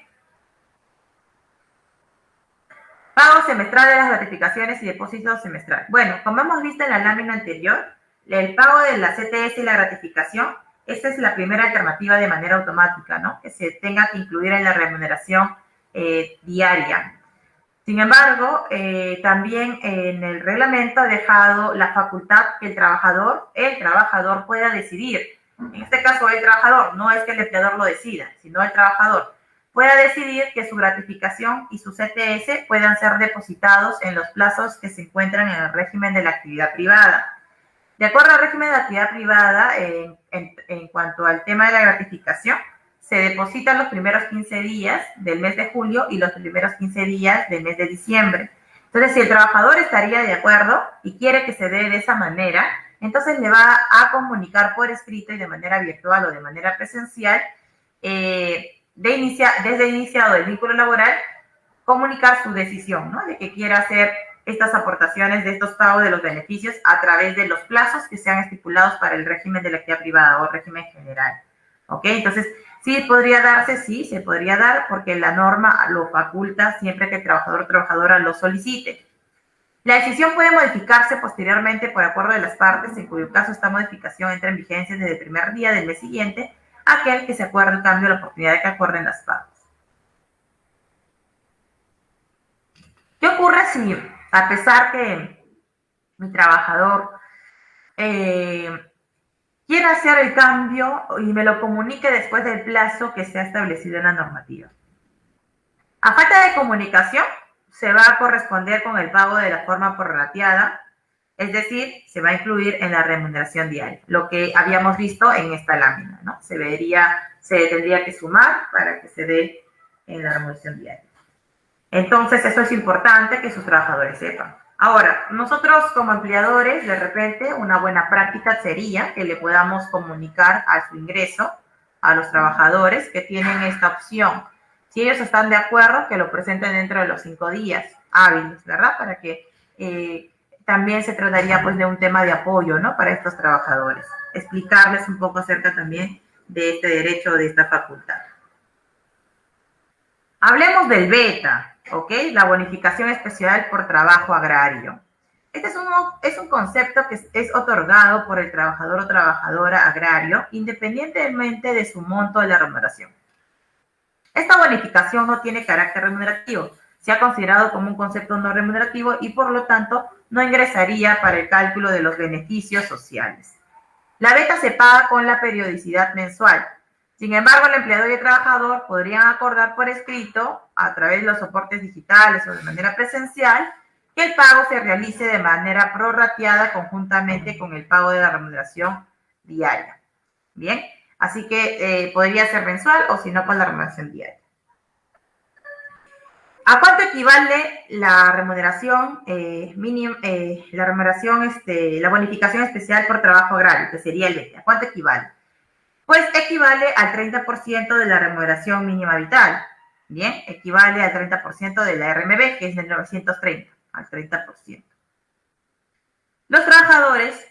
A: Pago semestral de las gratificaciones y depósitos semestral. Bueno, como hemos visto en la lámina anterior, el pago de la CTS y la gratificación, esta es la primera alternativa de manera automática, ¿no? Que se tenga que incluir en la remuneración diaria. Sin embargo, también en el reglamento ha dejado la facultad que el trabajador pueda decidir. En este caso, el trabajador, no es que el empleador lo decida, sino el trabajador pueda decidir que su gratificación y su CTS puedan ser depositados en los plazos que se encuentran en el régimen de la actividad privada. De acuerdo al régimen de la actividad privada, en cuanto al tema de la gratificación, se depositan los primeros 15 días del mes de julio y los primeros 15 días del mes de diciembre. Entonces, si el trabajador estaría de acuerdo y quiere que se dé de esa manera, entonces le va a comunicar por escrito y de manera virtual o de manera presencial, desde iniciado el vínculo laboral, comunicar su decisión, ¿no? De que quiera hacer estas aportaciones de estos pagos de los beneficios a través de los plazos que sean estipulados para el régimen de la actividad privada o régimen general. ¿Ok? Entonces, sí podría darse, sí, se podría dar porque la norma lo faculta siempre que el trabajador o trabajadora lo solicite. La decisión puede modificarse posteriormente por acuerdo de las partes, en cuyo caso esta modificación entra en vigencia desde el primer día del mes siguiente, aquel que se acuerde el cambio, la oportunidad de que acuerden las partes. ¿Qué ocurre si, a pesar que mi trabajador quiera hacer el cambio y me lo comunique después del plazo que se ha establecido en la normativa? A falta de comunicación, se va a corresponder con el pago de la forma prorrateada, es decir, se va a incluir en la remuneración diaria, lo que habíamos visto en esta lámina, ¿no? Se tendría que sumar para que se dé en la remuneración diaria. Entonces, eso es importante que sus trabajadores sepan. Ahora, nosotros como empleadores, de repente, una buena práctica sería que le podamos comunicar a su ingreso a los trabajadores que tienen esta opción. Si ellos están de acuerdo, que lo presenten dentro de los 5 días hábiles, ¿verdad? Para que también se trataría pues de un tema de apoyo, ¿no? Para estos trabajadores. Explicarles un poco acerca también de este derecho, de esta facultad. Hablemos del beta, ¿ok? La bonificación especial por trabajo agrario. Este es un concepto que es otorgado por el trabajador o trabajadora agrario independientemente de su monto de la remuneración. Esta bonificación no tiene carácter remunerativo, se ha considerado como un concepto no remunerativo y por lo tanto no ingresaría para el cálculo de los beneficios sociales. La beta se paga con la periodicidad mensual. Sin embargo, el empleador y el trabajador podrían acordar por escrito, a través de los soportes digitales o de manera presencial, que el pago se realice de manera prorrateada conjuntamente con el pago de la remuneración diaria. Bien, así que podría ser mensual o si no, con la remuneración diaria. ¿A cuánto equivale la remuneración mínima, la bonificación especial por trabajo agrario, que sería el ETE? ¿A cuánto equivale? Pues equivale al 30% de la remuneración mínima vital. Bien, equivale al 30% de la RMB, que es del 930, al 30%. Los trabajadores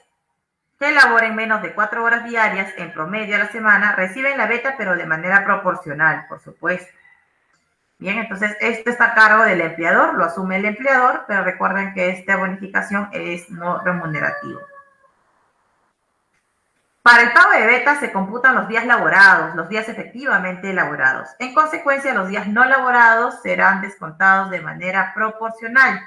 A: que elaboren menos de 4 horas diarias en promedio a la semana reciben la beta, pero de manera proporcional, por supuesto. Bien, entonces esto está a cargo del empleador, lo asume el empleador, pero recuerden que esta bonificación es no remunerativa. Para el pago de beta se computan los días laborados, los días efectivamente elaborados. En consecuencia, los días no laborados serán descontados de manera proporcional.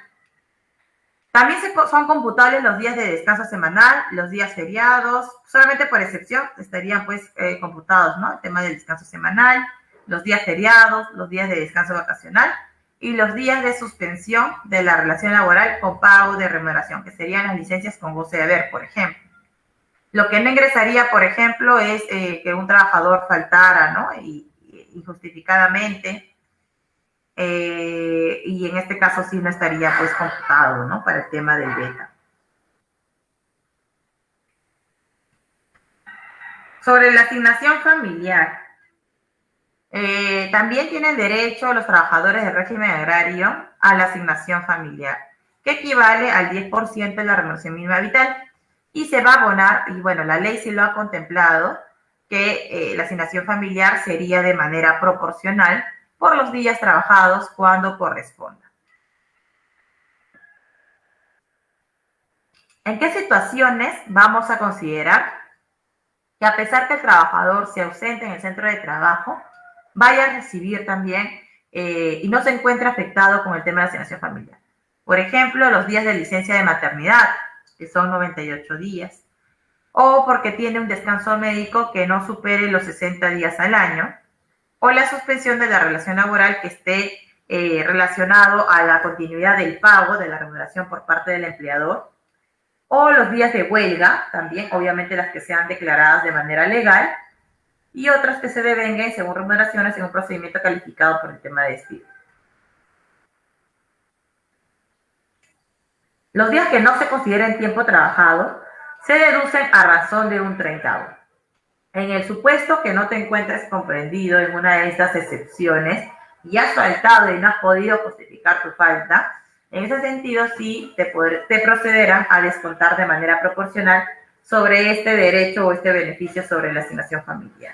A: También son computables los días de descanso semanal, los días feriados, solamente por excepción estarían pues computados, ¿no? El tema del descanso semanal, los días feriados, los días de descanso vacacional y los días de suspensión de la relación laboral con pago de remuneración, que serían las licencias con goce de haber, por ejemplo. Lo que no ingresaría, por ejemplo, es que un trabajador faltara, ¿no? Injustificadamente, y en este caso sí no estaría pues computado, ¿no? Para el tema del beta. Sobre la asignación familiar. También tienen derecho los trabajadores del régimen agrario a la asignación familiar, que equivale al 10% de la remuneración mínima vital y se va a abonar, y bueno, la ley sí lo ha contemplado, que la asignación familiar sería de manera proporcional por los días trabajados cuando corresponda. ¿En qué situaciones vamos a considerar que a pesar que el trabajador se ausente en el centro de trabajo, vaya a recibir también y no se encuentre afectado con el tema de la asignación familiar? Por ejemplo, los días de licencia de maternidad, que son 98 días, o porque tiene un descanso médico que no supere los 60 días al año, o la suspensión de la relación laboral que esté relacionado a la continuidad del pago de la remuneración por parte del empleador, o los días de huelga, también, obviamente las que sean declaradas de manera legal, y otras que se devenguen según remuneraciones en un procedimiento calificado por el tema de despido. Los días que no se consideren tiempo trabajado se deducen a razón de un 30avo. En el supuesto que no te encuentres comprendido en una de estas excepciones y has faltado y no has podido justificar tu falta, en ese sentido sí te procederán a descontar de manera proporcional sobre este derecho o este beneficio sobre la asignación familiar.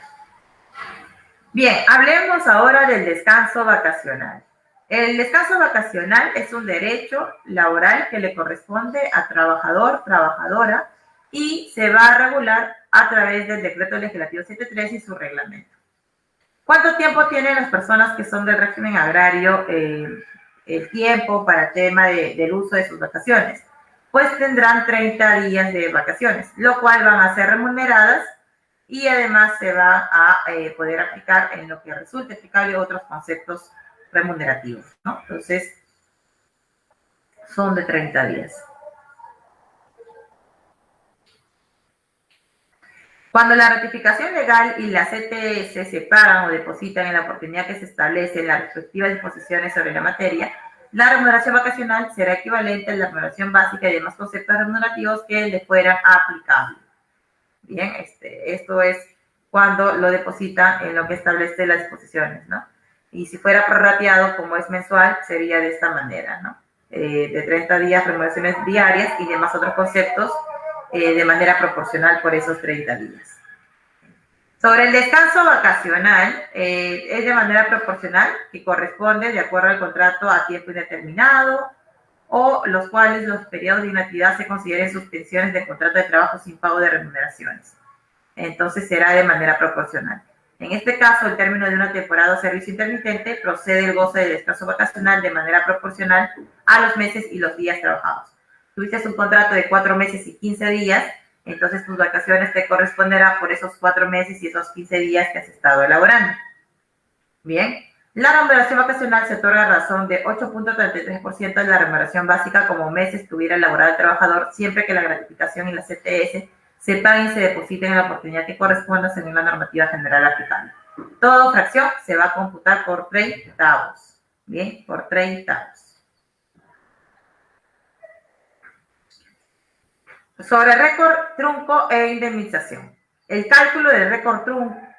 A: Bien, hablemos ahora del descanso vacacional. El descanso vacacional es un derecho laboral que le corresponde a trabajador, trabajadora, y se va a regular a través del decreto legislativo 73 y su reglamento. ¿Cuánto tiempo tienen las personas que son del régimen agrario el tiempo para el tema del uso de sus vacaciones? Pues tendrán 30 días de vacaciones, lo cual van a ser remuneradas y además se va a poder aplicar en lo que resulte aplicable otros conceptos remunerativos, ¿no? Entonces, son de 30 días. Cuando la ratificación legal y la CTS se separan o depositan en la oportunidad que se establece en las respectivas disposiciones sobre la materia, la remuneración vacacional será equivalente a la remuneración básica y demás conceptos remunerativos que le fueran aplicables. Bien, esto es cuando lo depositan en lo que establece las disposiciones, ¿no? Y si fuera prorrateado, como es mensual, sería de esta manera, ¿no? De 30 días, remuneraciones diarias y demás otros conceptos de manera proporcional por esos 30 días. Sobre el descanso vacacional, es de manera proporcional, que corresponde de acuerdo al contrato a tiempo indeterminado, o los cuales los periodos de inactividad se consideren suspensiones de contrato de trabajo sin pago de remuneraciones. Entonces será de manera proporcional. En este caso, el término de una temporada o servicio intermitente procede el goce del descanso vacacional de manera proporcional a los meses y los días trabajados. Tuviste un contrato de 4 meses y 15 días, entonces tus vacaciones te corresponderán por esos 4 meses y esos 15 días que has estado elaborando. Bien, la remuneración vacacional se otorga a razón de 8.33% de la remuneración básica como meses que hubiera elaborado el trabajador, siempre que la gratificación y la CTS se paguen y se depositen en la oportunidad que corresponda según la normativa general aplicable. Toda fracción se va a computar por 30avos. Bien, por 30avos. Sobre récord, trunco e indemnización. El cálculo del récord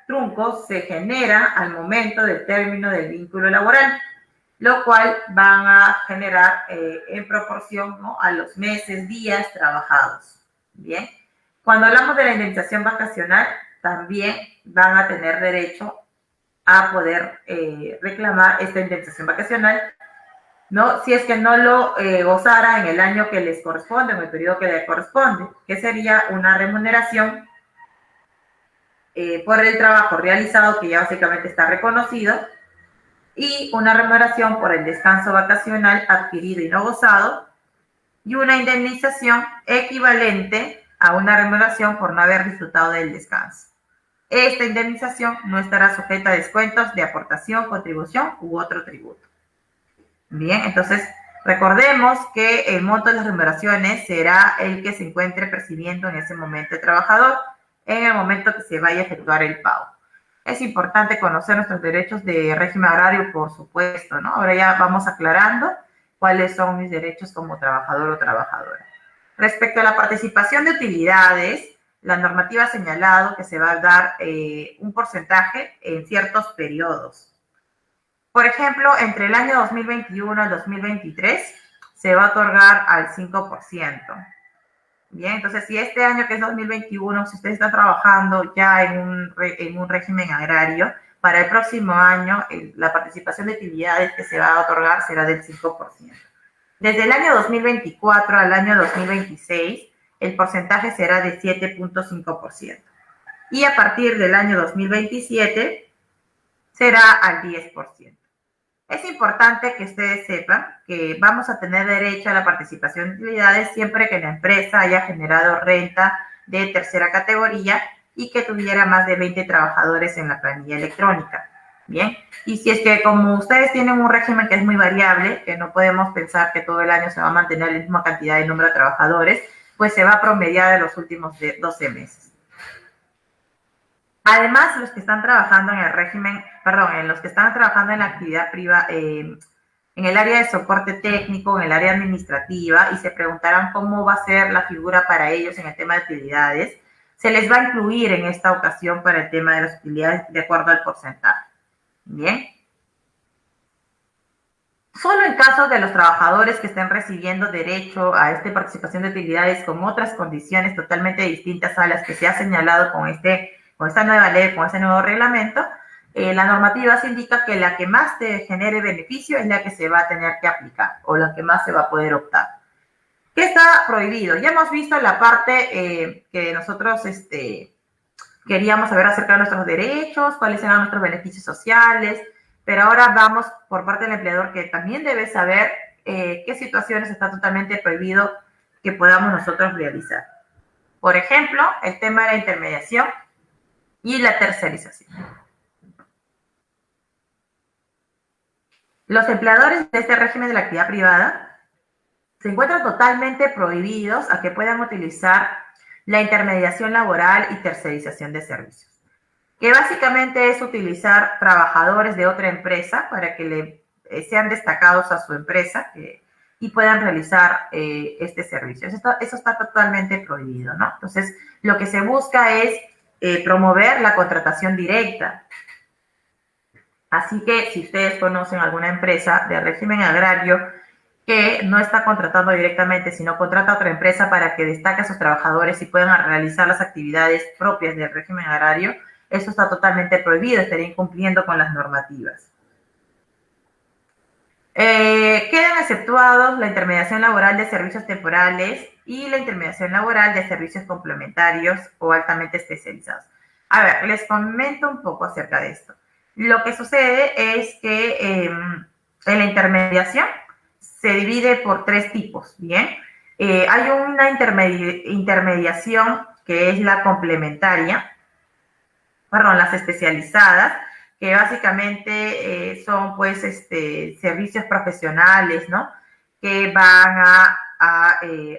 A: trunco se genera al momento del término del vínculo laboral, lo cual van a generar en proporción, ¿no?, a los meses, días trabajados. Bien, cuando hablamos de la indemnización vacacional, también van a tener derecho a poder reclamar esta indemnización vacacional, ¿no?, si es que no lo gozara en el año que les corresponde, en el periodo que les corresponde, que sería una remuneración por el trabajo realizado, que ya básicamente está reconocido, y una remuneración por el descanso vacacional adquirido y no gozado, y una indemnización equivalente a una remuneración por no haber disfrutado del descanso. Esta indemnización no estará sujeta a descuentos de aportación, contribución u otro tributo. Bien, entonces recordemos que el monto de las remuneraciones será el que se encuentre percibiendo en ese momento el trabajador en el momento que se vaya a efectuar el pago. Es importante conocer nuestros derechos de régimen agrario, por supuesto, ¿no? Ahora ya vamos aclarando cuáles son mis derechos como trabajador o trabajadora. Respecto a la participación de utilidades, la normativa ha señalado que se va a dar un porcentaje en ciertos periodos. Por ejemplo, entre el año 2021 al 2023 se va a otorgar al 5%. Bien, entonces si este año que es 2021, si usted está trabajando ya en un régimen agrario, para el próximo año la participación de utilidades que se va a otorgar será del 5%. Desde el año 2024 al año 2026, el porcentaje será de 7.5%. Y a partir del año 2027 será al 10%. Es importante que ustedes sepan que vamos a tener derecho a la participación de utilidades siempre que la empresa haya generado renta de tercera categoría y que tuviera más de 20 trabajadores en la planilla electrónica. Bien, y si es que como ustedes tienen un régimen que es muy variable, que no podemos pensar que todo el año se va a mantener la misma cantidad de número de trabajadores, pues se va a promediar en los últimos 12 meses. Además, los que están trabajando en el régimen, en los que están trabajando en la actividad privada, en el área de soporte técnico, en el área administrativa, y se preguntarán cómo va a ser la figura para ellos en el tema de utilidades, se les va a incluir en esta ocasión para el tema de las utilidades de acuerdo al porcentaje. Bien. Solo en caso de los trabajadores que estén recibiendo derecho a esta participación de utilidades con otras condiciones totalmente distintas a las que se ha señalado con esta nueva ley, con este nuevo reglamento, la normativa se indica que la que más te genere beneficio es la que se va a tener que aplicar o la que más se va a poder optar. ¿Qué está prohibido? Ya hemos visto la parte que nosotros queríamos saber acerca de nuestros derechos, cuáles eran nuestros beneficios sociales, pero ahora vamos por parte del empleador que también debe saber qué situaciones está totalmente prohibido que podamos nosotros realizar. Por ejemplo, el tema de la intermediación y la tercerización. Los empleadores de este régimen de la actividad privada se encuentran totalmente prohibidos a que puedan utilizar la intermediación laboral y tercerización de servicios, que básicamente es utilizar trabajadores de otra empresa para que sean destacados a su empresa y puedan realizar este servicio. Eso está totalmente prohibido, ¿no? Entonces, lo que se busca es promover la contratación directa. Así que si ustedes conocen alguna empresa de régimen agrario que no está contratando directamente, sino contrata a otra empresa para que destaque a sus trabajadores y puedan realizar las actividades propias del régimen agrario, eso está totalmente prohibido, estaría incumpliendo con las normativas. Quedan exceptuados la intermediación laboral de servicios temporales y la intermediación laboral de servicios complementarios o altamente especializados. A ver, les comento un poco acerca de esto. Lo que sucede es que en la intermediación se divide por tres tipos, ¿bien? Hay una intermediación que es la complementaria, perdón, las especializadas, que básicamente son pues servicios profesionales, ¿no? Que van a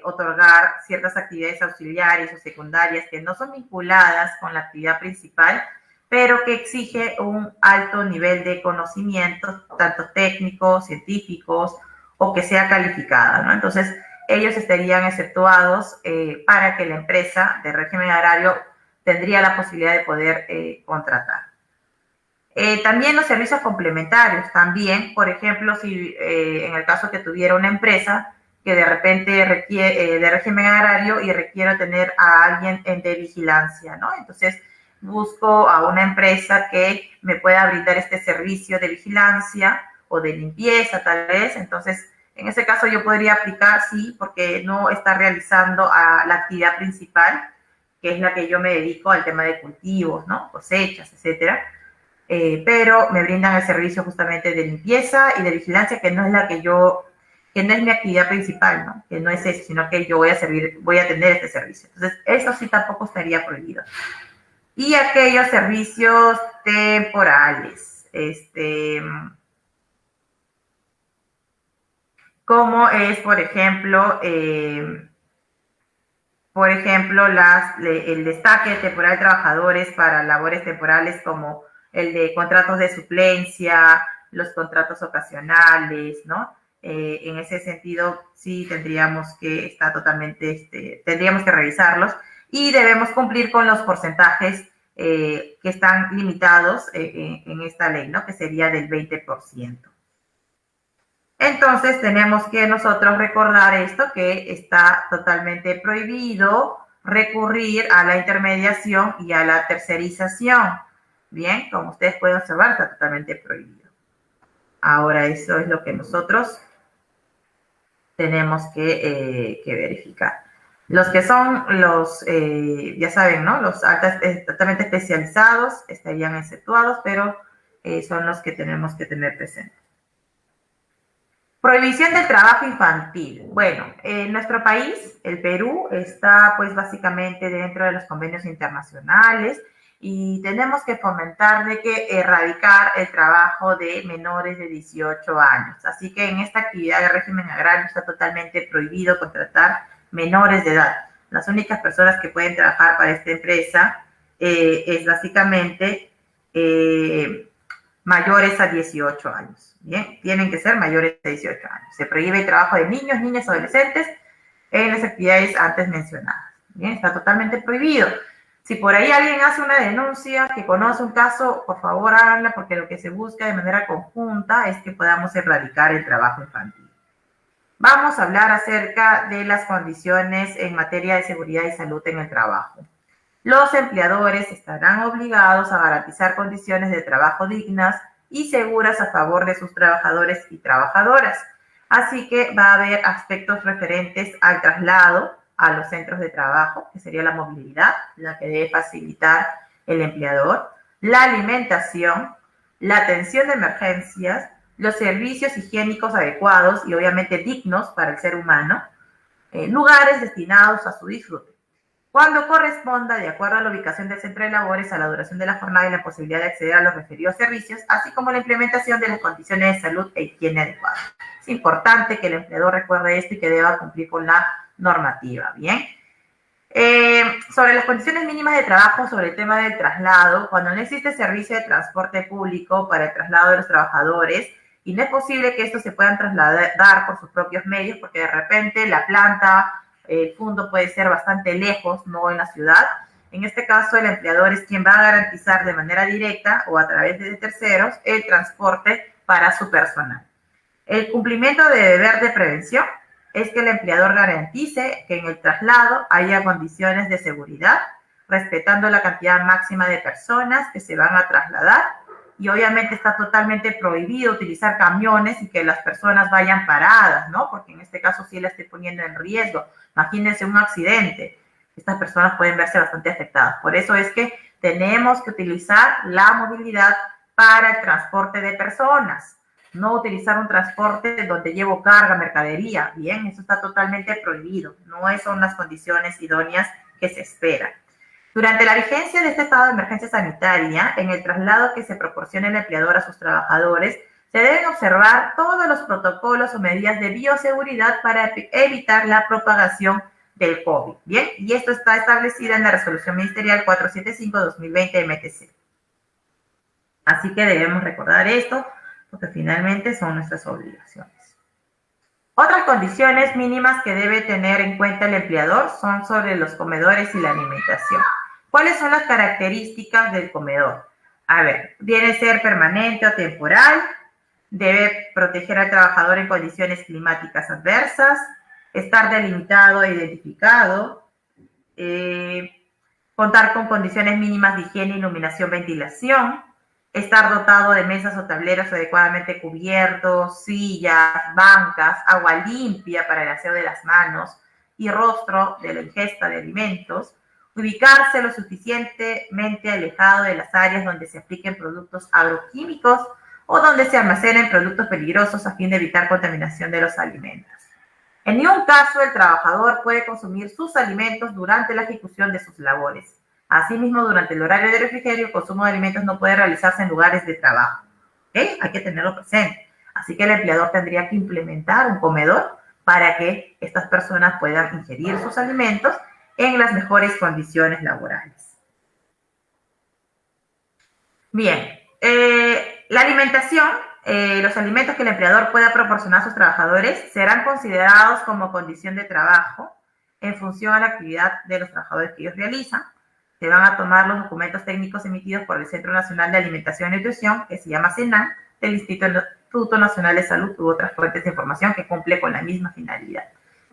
A: otorgar ciertas actividades auxiliares o secundarias que no son vinculadas con la actividad principal, pero que exige un alto nivel de conocimientos, tanto técnicos, científicos, o que sea calificada, ¿no? Entonces, ellos estarían exceptuados para que la empresa de régimen agrario tendría la posibilidad de poder contratar. También los servicios complementarios, también, por ejemplo, si en el caso que tuviera una empresa que de repente requiere de régimen agrario y requiero tener a alguien de vigilancia, ¿no? Entonces, busco a una empresa que me pueda brindar este servicio de vigilancia o de limpieza, tal vez. Entonces, en ese caso yo podría aplicar, sí, porque no está realizando la actividad principal, que es la que yo me dedico al tema de cultivos, ¿no? Cosechas, etcétera. Pero me brindan el servicio justamente de limpieza y de vigilancia, que no es la que que no es mi actividad principal, ¿no? Que no es eso, sino que yo voy a tener este servicio. Entonces, eso sí tampoco estaría prohibido. Y aquellos servicios temporales, como es, por ejemplo, el destaque temporal de trabajadores para labores temporales como el de contratos de suplencia, los contratos ocasionales, ¿no? En ese sentido, sí tendríamos que estar tendríamos que revisarlos y debemos cumplir con los porcentajes que están limitados en esta ley, ¿no? Que sería del 20%. Entonces tenemos que nosotros recordar esto, que está totalmente prohibido recurrir a la intermediación y a la tercerización. Bien, como ustedes pueden observar, está totalmente prohibido. Ahora, eso es lo que nosotros tenemos que verificar. Los que son ya saben, ¿no? Los altamente especializados estarían exceptuados, pero son los que tenemos que tener presentes. Prohibición del trabajo infantil. Bueno, en nuestro país, el Perú, está pues básicamente dentro de los convenios internacionales y tenemos que fomentar de que erradicar el trabajo de menores de 18 años. Así que en esta actividad de régimen agrario está totalmente prohibido contratar menores de edad. Las únicas personas que pueden trabajar para esta empresa es básicamente mayores a 18 años. Bien, tienen que ser mayores de 18 años. Se prohíbe el trabajo de niños, niñas, adolescentes en las actividades antes mencionadas. Bien, está totalmente prohibido. Si por ahí alguien hace una denuncia, que conoce un caso, por favor háganla, porque lo que se busca de manera conjunta es que podamos erradicar el trabajo infantil. Vamos a hablar acerca de las condiciones en materia de seguridad y salud en el trabajo. Los empleadores estarán obligados a garantizar condiciones de trabajo dignas y seguras a favor de sus trabajadores y trabajadoras. Así que va a haber aspectos referentes al traslado a los centros de trabajo, que sería la movilidad, la que debe facilitar el empleador, la alimentación, la atención de emergencias, los servicios higiénicos adecuados y obviamente dignos para el ser humano, lugares destinados a su disfrute. Cuando corresponda, de acuerdo a la ubicación del centro de labores, a la duración de la jornada y la posibilidad de acceder a los referidos servicios, así como la implementación de las condiciones de salud e higiene adecuadas. Es importante que el empleador recuerde esto y que deba cumplir con la normativa, ¿bien? Sobre las condiciones mínimas de trabajo, sobre el tema del traslado, cuando no existe servicio de transporte público para el traslado de los trabajadores y no es posible que estos se puedan trasladar por sus propios medios, porque de repente la planta, el fondo puede ser bastante lejos, no en la ciudad. En este caso, el empleador es quien va a garantizar de manera directa o a través de terceros el transporte para su personal. El cumplimiento de deber de prevención es que el empleador garantice que en el traslado haya condiciones de seguridad, respetando la cantidad máxima de personas que se van a trasladar, y obviamente está totalmente prohibido utilizar camiones y que las personas vayan paradas, ¿no? Porque en este caso sí la estoy poniendo en riesgo. Imagínense un accidente. Estas personas pueden verse bastante afectadas. Por eso es que tenemos que utilizar la movilidad para el transporte de personas, no utilizar un transporte donde llevo carga, mercadería. Bien, eso está totalmente prohibido, no son las condiciones idóneas que se esperan. Durante la vigencia de este estado de emergencia sanitaria, en el traslado que se proporciona el empleador a sus trabajadores, se deben observar todos los protocolos o medidas de bioseguridad para evitar la propagación del COVID. Bien, y esto está establecido en la Resolución Ministerial 475-2020 MTC. Así que debemos recordar esto, porque finalmente son nuestras obligaciones. Otras condiciones mínimas que debe tener en cuenta el empleador son sobre los comedores y la alimentación. ¿Cuáles son las características del comedor? A ver, debe ser permanente o temporal, debe proteger al trabajador en condiciones climáticas adversas, estar delimitado e identificado, contar con condiciones mínimas de higiene, iluminación, ventilación, estar dotado de mesas o tableros adecuadamente cubiertos, sillas, bancas, agua limpia para el aseo de las manos y rostro de la ingesta de alimentos, ubicarse lo suficientemente alejado de las áreas donde se apliquen productos agroquímicos o donde se almacenen productos peligrosos a fin de evitar contaminación de los alimentos. En ningún caso el trabajador puede consumir sus alimentos durante la ejecución de sus labores. Asimismo, durante el horario de refrigerio, el consumo de alimentos no puede realizarse en lugares de trabajo. ¿Okay? Hay que tenerlo presente. Así que el empleador tendría que implementar un comedor para que estas personas puedan ingerir sus alimentos en las mejores condiciones laborales. Bien, la alimentación, los alimentos que el empleador pueda proporcionar a sus trabajadores serán considerados como condición de trabajo en función a la actividad de los trabajadores que ellos realizan. Se van a tomar los documentos técnicos emitidos por el Centro Nacional de Alimentación y Nutrición, que se llama CENAN, del Instituto Nacional de Salud u otras fuentes de información que cumple con la misma finalidad.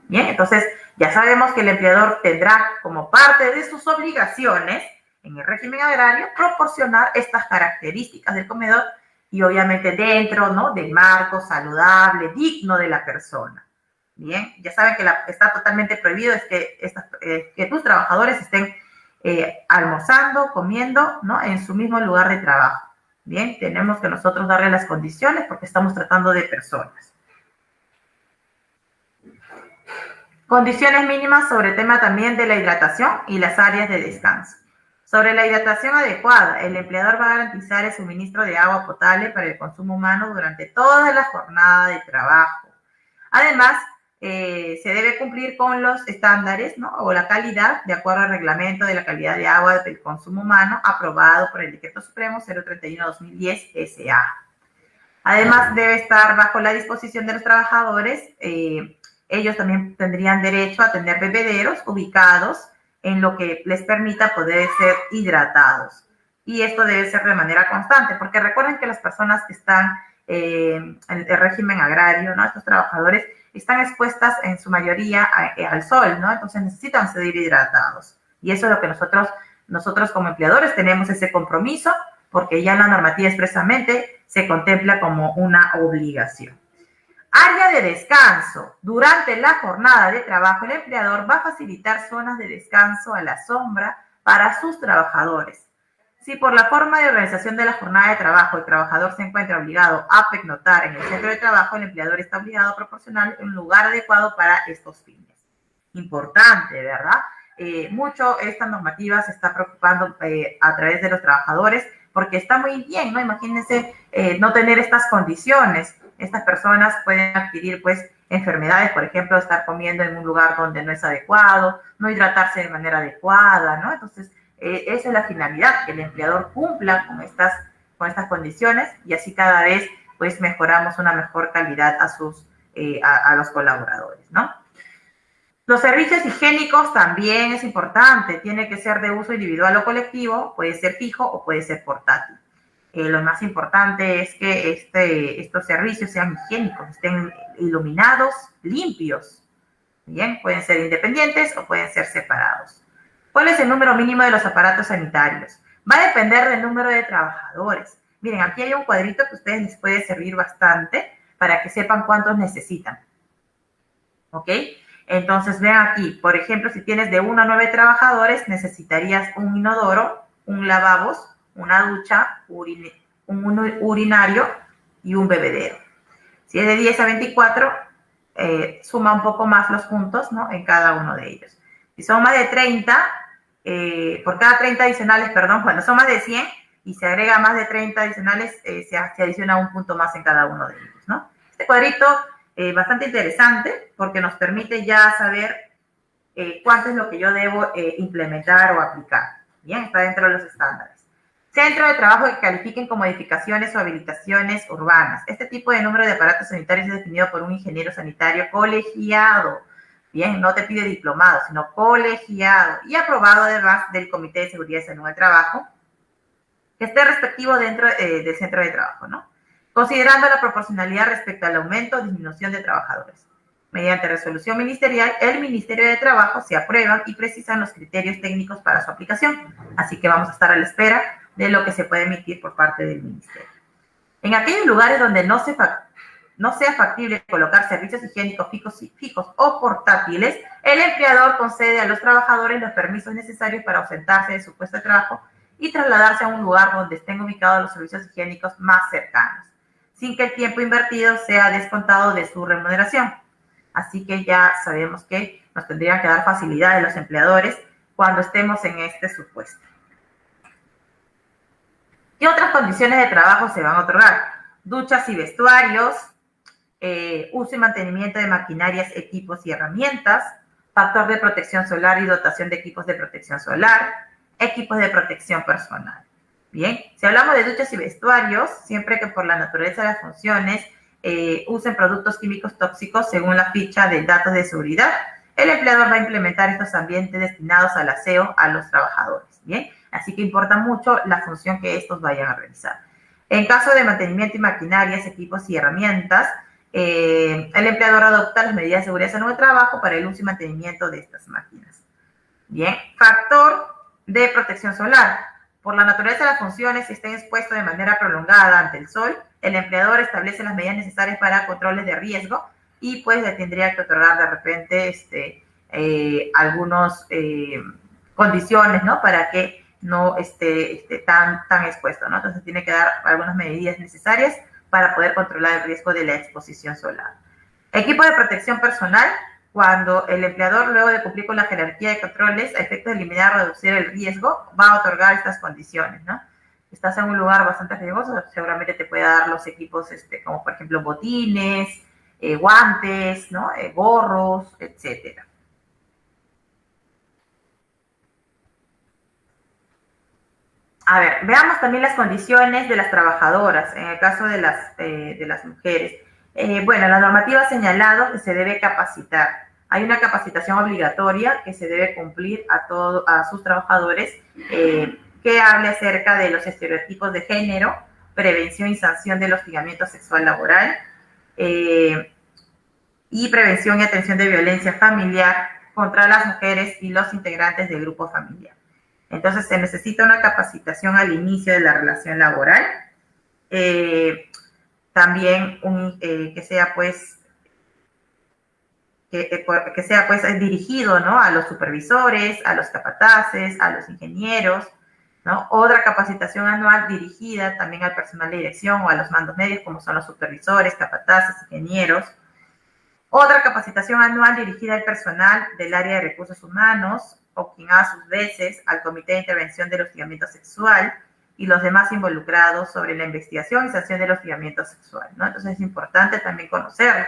A: Bien, entonces ya sabemos que el empleador tendrá como parte de sus obligaciones en el régimen agrario proporcionar estas características del comedor y obviamente dentro, ¿no?, del marco saludable, digno de la persona. Bien, ya saben que está totalmente prohibido es que tus trabajadores estén almorzando, comiendo, ¿no?, en su mismo lugar de trabajo. Bien, tenemos que nosotros darle las condiciones porque estamos tratando de personas. Condiciones mínimas sobre el tema también de la hidratación y las áreas de descanso. Sobre la hidratación adecuada, el empleador va a garantizar el suministro de agua potable para el consumo humano durante toda la jornada de trabajo. Además, se debe cumplir con los estándares, ¿no?, o la calidad de acuerdo al reglamento de la calidad de agua del consumo humano aprobado por el Decreto Supremo 031/2010 SA. Además, debe estar bajo la disposición de los trabajadores. Ellos también tendrían derecho a tener bebederos ubicados en lo que les permita poder ser hidratados. Y esto debe ser de manera constante, porque recuerden que las personas que están en el régimen agrario, ¿no?, estos trabajadores están expuestas en su mayoría al sol, ¿no? Entonces necesitan ser hidratados. Y eso es lo que nosotros como empleadores tenemos ese compromiso, porque ya en la normativa expresamente se contempla como una obligación. Área de descanso. Durante la jornada de trabajo, el empleador va a facilitar zonas de descanso a la sombra para sus trabajadores. Si por la forma de organización de la jornada de trabajo el trabajador se encuentra obligado a pernoctar en el centro de trabajo, el empleador está obligado a proporcionar un lugar adecuado para estos fines. Importante, ¿verdad? Mucho esta normativa se está preocupando a través de los trabajadores porque está muy bien, ¿no? Imagínense no tener estas condiciones. Estas personas pueden adquirir, pues, enfermedades, por ejemplo, estar comiendo en un lugar donde no es adecuado, no hidratarse de manera adecuada, ¿no? Entonces, esa es la finalidad, que el empleador cumpla con estas condiciones y así cada vez, pues, mejoramos una mejor calidad a los colaboradores, ¿no? Los servicios higiénicos también es importante, tiene que ser de uso individual o colectivo, puede ser fijo o puede ser portátil. Lo más importante es que estos servicios sean higiénicos, estén iluminados, limpios. Bien, pueden ser independientes o pueden ser separados. ¿Cuál es el número mínimo de los aparatos sanitarios? Va a depender del número de trabajadores. Miren, aquí hay un cuadrito que a ustedes les puede servir bastante para que sepan cuántos necesitan. ¿Ok? Entonces, vean aquí, por ejemplo, si tienes de 1 a 9 trabajadores, necesitarías un inodoro un lavabos, una ducha, un urinario y un bebedero. Si es de 10 a 24, suma un poco más los puntos, ¿no?, en cada uno de ellos. Si son más de 30, por cada 30 adicionales, perdón, cuando son más de 100 y se agrega más de 30 adicionales, se adiciona un punto más en cada uno de ellos, ¿no? Este cuadrito bastante interesante porque nos permite ya saber cuánto es lo que yo debo implementar o aplicar. Bien, está dentro de los estándares. Centro de trabajo que califiquen como edificaciones o habilitaciones urbanas. Este tipo de número de aparatos sanitarios es definido por un ingeniero sanitario colegiado. Bien, no te pide diplomado, sino colegiado y aprobado además del Comité de Seguridad y Salud del Trabajo, que esté respectivo dentro del centro de trabajo, ¿no? Considerando la proporcionalidad respecto al aumento o disminución de trabajadores. Mediante resolución ministerial, el Ministerio de Trabajo se aprueban y precisan los criterios técnicos para su aplicación. Así que vamos a estar a la espera de lo que se puede emitir por parte del Ministerio. En aquellos lugares donde no sea factible colocar servicios higiénicos fijos o portátiles, el empleador concede a los trabajadores los permisos necesarios para ausentarse de su puesto de trabajo y trasladarse a un lugar donde estén ubicados los servicios higiénicos más cercanos, sin que el tiempo invertido sea descontado de su remuneración. Así que ya sabemos que nos tendrían que dar facilidades los empleadores cuando estemos en este supuesto. ¿Qué otras condiciones de trabajo se van a otorgar? Duchas y vestuarios, uso y mantenimiento de maquinarias, equipos y herramientas, factor de protección solar y dotación de equipos de protección solar, equipos de protección personal. Bien, si hablamos de duchas y vestuarios, siempre que por la naturaleza de las funciones usen productos químicos tóxicos según la ficha de datos de seguridad, el empleador va a implementar estos ambientes destinados al aseo a los trabajadores. Bien, así que importa mucho la función que estos vayan a realizar. En caso de mantenimiento y maquinarias, equipos y herramientas, el empleador adopta las medidas de seguridad y salud de trabajo para el uso y mantenimiento de estas máquinas. Bien, factor de protección solar. Por la naturaleza de las funciones, si estén expuestos de manera prolongada ante el sol, el empleador establece las medidas necesarias para controles de riesgo y pues le tendría que otorgar de repente algunas condiciones, ¿no?, para que no esté tan expuesto, ¿no? Entonces tiene que dar algunas medidas necesarias para poder controlar el riesgo de la exposición solar. Equipo de protección personal, cuando el empleador, luego de cumplir con la jerarquía de controles, a efectos de eliminar o reducir el riesgo, va a otorgar estas condiciones, ¿no? Estás en un lugar bastante riesgoso, seguramente te puede dar los equipos, como por ejemplo botines, guantes, ¿no?, gorros, etcétera. A ver, veamos también las condiciones de las trabajadoras, en el caso de las mujeres. Bueno, la normativa ha señalado que se debe capacitar. Hay una capacitación obligatoria que se debe cumplir a sus trabajadores, que hable acerca de los estereotipos de género, prevención y sanción del hostigamiento sexual laboral, y prevención y atención de violencia familiar contra las mujeres y los integrantes del grupo familiar. Entonces, se necesita una capacitación al inicio de la relación laboral. También que sea dirigido, ¿no?, a los supervisores, a los capataces, a los ingenieros, ¿no? Otra capacitación anual dirigida también al personal de dirección o a los mandos medios, como son los supervisores, capataces, ingenieros. Otra capacitación anual dirigida al personal del área de recursos humanos o quien a sus veces al Comité de Intervención del Hostigamiento Sexual y los demás involucrados sobre la investigación y sanción del hostigamiento sexual, ¿no? Entonces es importante también conocerlo.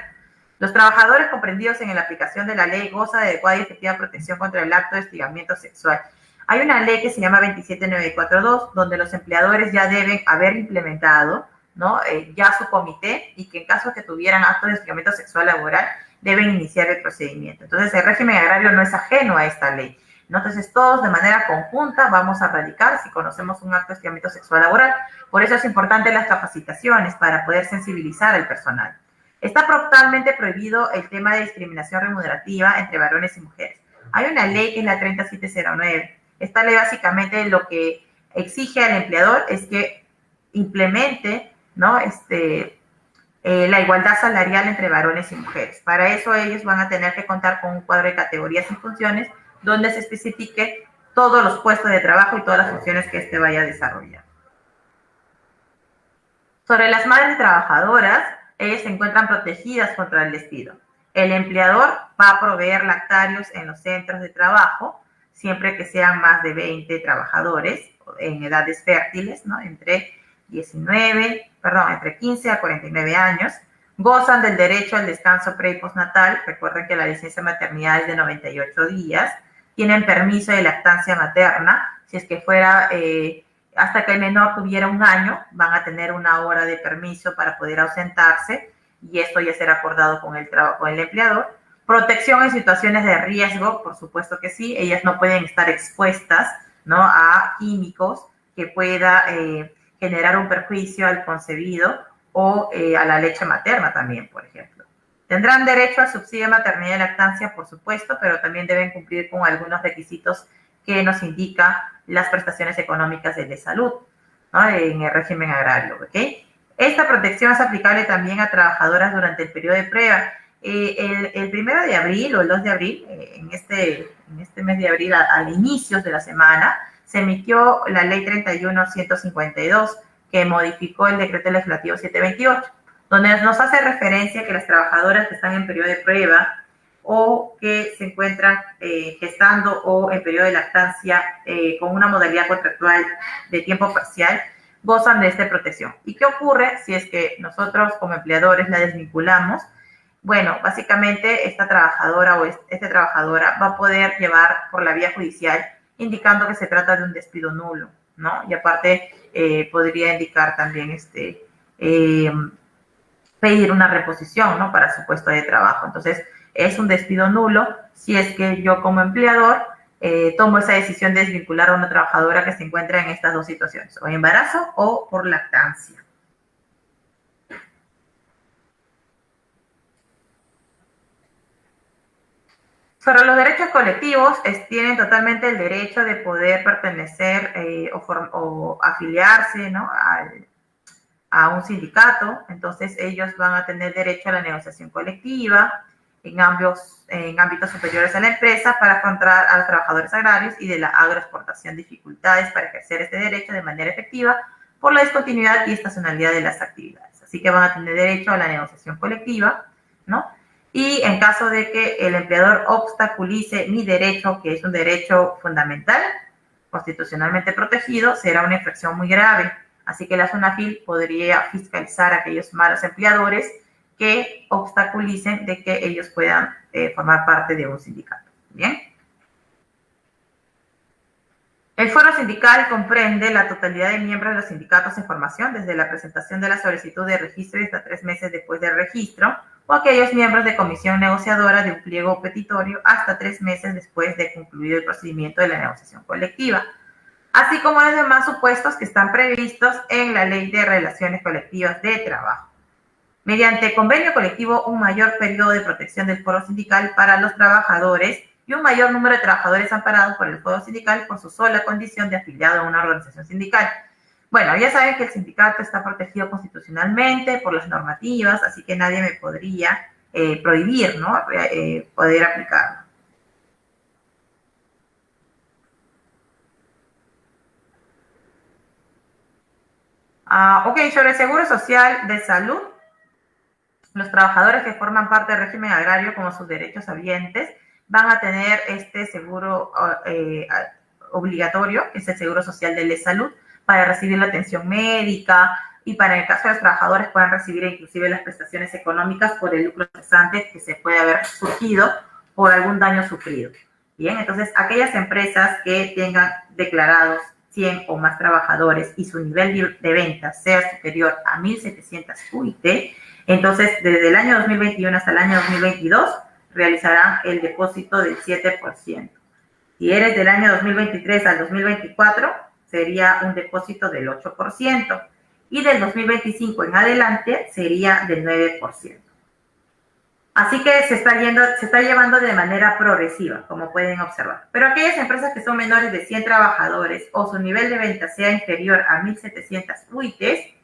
A: Los trabajadores comprendidos en la aplicación de la ley gozan de adecuada y efectiva protección contra el acto de hostigamiento sexual. Hay una ley que se llama 27942, donde los empleadores ya deben haber implementado, ¿no?, ya su comité, y que en caso de que tuvieran actos de hostigamiento sexual laboral, deben iniciar el procedimiento. Entonces, el régimen agrario no es ajeno a esta ley, ¿no? Entonces, todos de manera conjunta vamos a radicar si conocemos un acto de hostigamiento sexual laboral. Por eso es importante las capacitaciones para poder sensibilizar al personal. Está totalmente prohibido el tema de discriminación remunerativa entre varones y mujeres. Hay una ley que es la 3709. Esta ley básicamente lo que exige al empleador es que implemente, ¿no?, la igualdad salarial entre varones y mujeres. Para eso ellos van a tener que contar con un cuadro de categorías y funciones donde se especifique todos los puestos de trabajo y todas las funciones que éste vaya a desarrollar. Sobre las madres trabajadoras, ellas se encuentran protegidas contra el despido. El empleador va a proveer lactarios en los centros de trabajo, siempre que sean más de 20 trabajadores en edades fértiles, ¿no? Entre 15 a 49 años. Gozan del derecho al descanso pre y postnatal. Recuerden que la licencia de maternidad es de 98 días. Tienen permiso de lactancia materna. Si es que fuera hasta que el menor tuviera 1 año, van a tener 1 hora de permiso para poder ausentarse, y esto ya será acordado con el empleador. Protección en situaciones de riesgo, por supuesto que sí. Ellas no pueden estar expuestas, ¿no?, a químicos que pueda generar un perjuicio al concebido o a la leche materna también, por ejemplo. Tendrán derecho al subsidio de maternidad y lactancia, por supuesto, pero también deben cumplir con algunos requisitos que nos indica las prestaciones económicas de salud, ¿no?, en el régimen agrario, ¿ok? Esta protección es aplicable también a trabajadoras durante el periodo de prueba. El 1 de abril o el 2 de abril, en este mes de abril, al inicio de la semana, se emitió la ley 31.152, que modificó el decreto legislativo 728, donde nos hace referencia a que las trabajadoras que están en periodo de prueba o que se encuentran gestando o en periodo de lactancia con una modalidad contractual de tiempo parcial, gozan de esta protección. ¿Y qué ocurre si es que nosotros como empleadores la desvinculamos? Bueno, básicamente esta trabajadora o esta trabajadora va a poder llevar por la vía judicial indicando que se trata de un despido nulo, ¿no? Y aparte podría indicar también pedir una reposición, ¿no?, para su puesto de trabajo. Entonces, es un despido nulo si es que yo como empleador tomo esa decisión de desvincular a una trabajadora que se encuentra en estas dos situaciones, o embarazo o por lactancia. Sobre los derechos colectivos, tienen totalmente el derecho de poder pertenecer o afiliarse, ¿no?, a un sindicato. Entonces ellos van a tener derecho a la negociación colectiva en ámbitos superiores a la empresa para afrontar a los trabajadores agrarios y de la agroexportación dificultades para ejercer este derecho de manera efectiva por la discontinuidad y estacionalidad de las actividades. Así que van a tener derecho a la negociación colectiva, ¿no? Y en caso de que el empleador obstaculice mi derecho, que es un derecho fundamental, constitucionalmente protegido, será una infracción muy grave. Así que la SUNAFIL podría fiscalizar a aquellos malos empleadores que obstaculicen de que ellos puedan formar parte de un sindicato. Bien. El foro sindical comprende la totalidad de miembros de los sindicatos en formación desde la presentación de la solicitud de registro y hasta 3 meses después del registro, o aquellos miembros de comisión negociadora de un pliego petitorio hasta 3 meses después de concluido el procedimiento de la negociación colectiva, así como los demás supuestos que están previstos en la Ley de Relaciones Colectivas de Trabajo. Mediante convenio colectivo, un mayor periodo de protección del foro sindical para los trabajadores y un mayor número de trabajadores amparados por el foro sindical por su sola condición de afiliado a una organización sindical. Bueno, ya saben que el sindicato está protegido constitucionalmente por las normativas, así que nadie me podría prohibir, ¿no?, poder aplicarlo. Ok, sobre el seguro social de salud, los trabajadores que forman parte del régimen agrario como sus derechos habientes van a tener este seguro obligatorio, que es el seguro social de salud, para recibir la atención médica y para, en el caso de los trabajadores, puedan recibir inclusive las prestaciones económicas por el lucro cesante que se puede haber surgido por algún daño sufrido. Bien, entonces aquellas empresas que tengan declarados 100 o más trabajadores y su nivel de ventas sea superior a 1.700 UIT, entonces desde el año 2021 hasta el año 2022 realizarán el depósito del 7%. Si eres del año 2023 al 2024, sería un depósito del 8%. Y del 2025 en adelante sería del 9%. Así que se está llevando de manera progresiva, como pueden observar. Pero aquellas empresas que son menores de 100 trabajadores o su nivel de venta sea inferior a 1.700 UITs,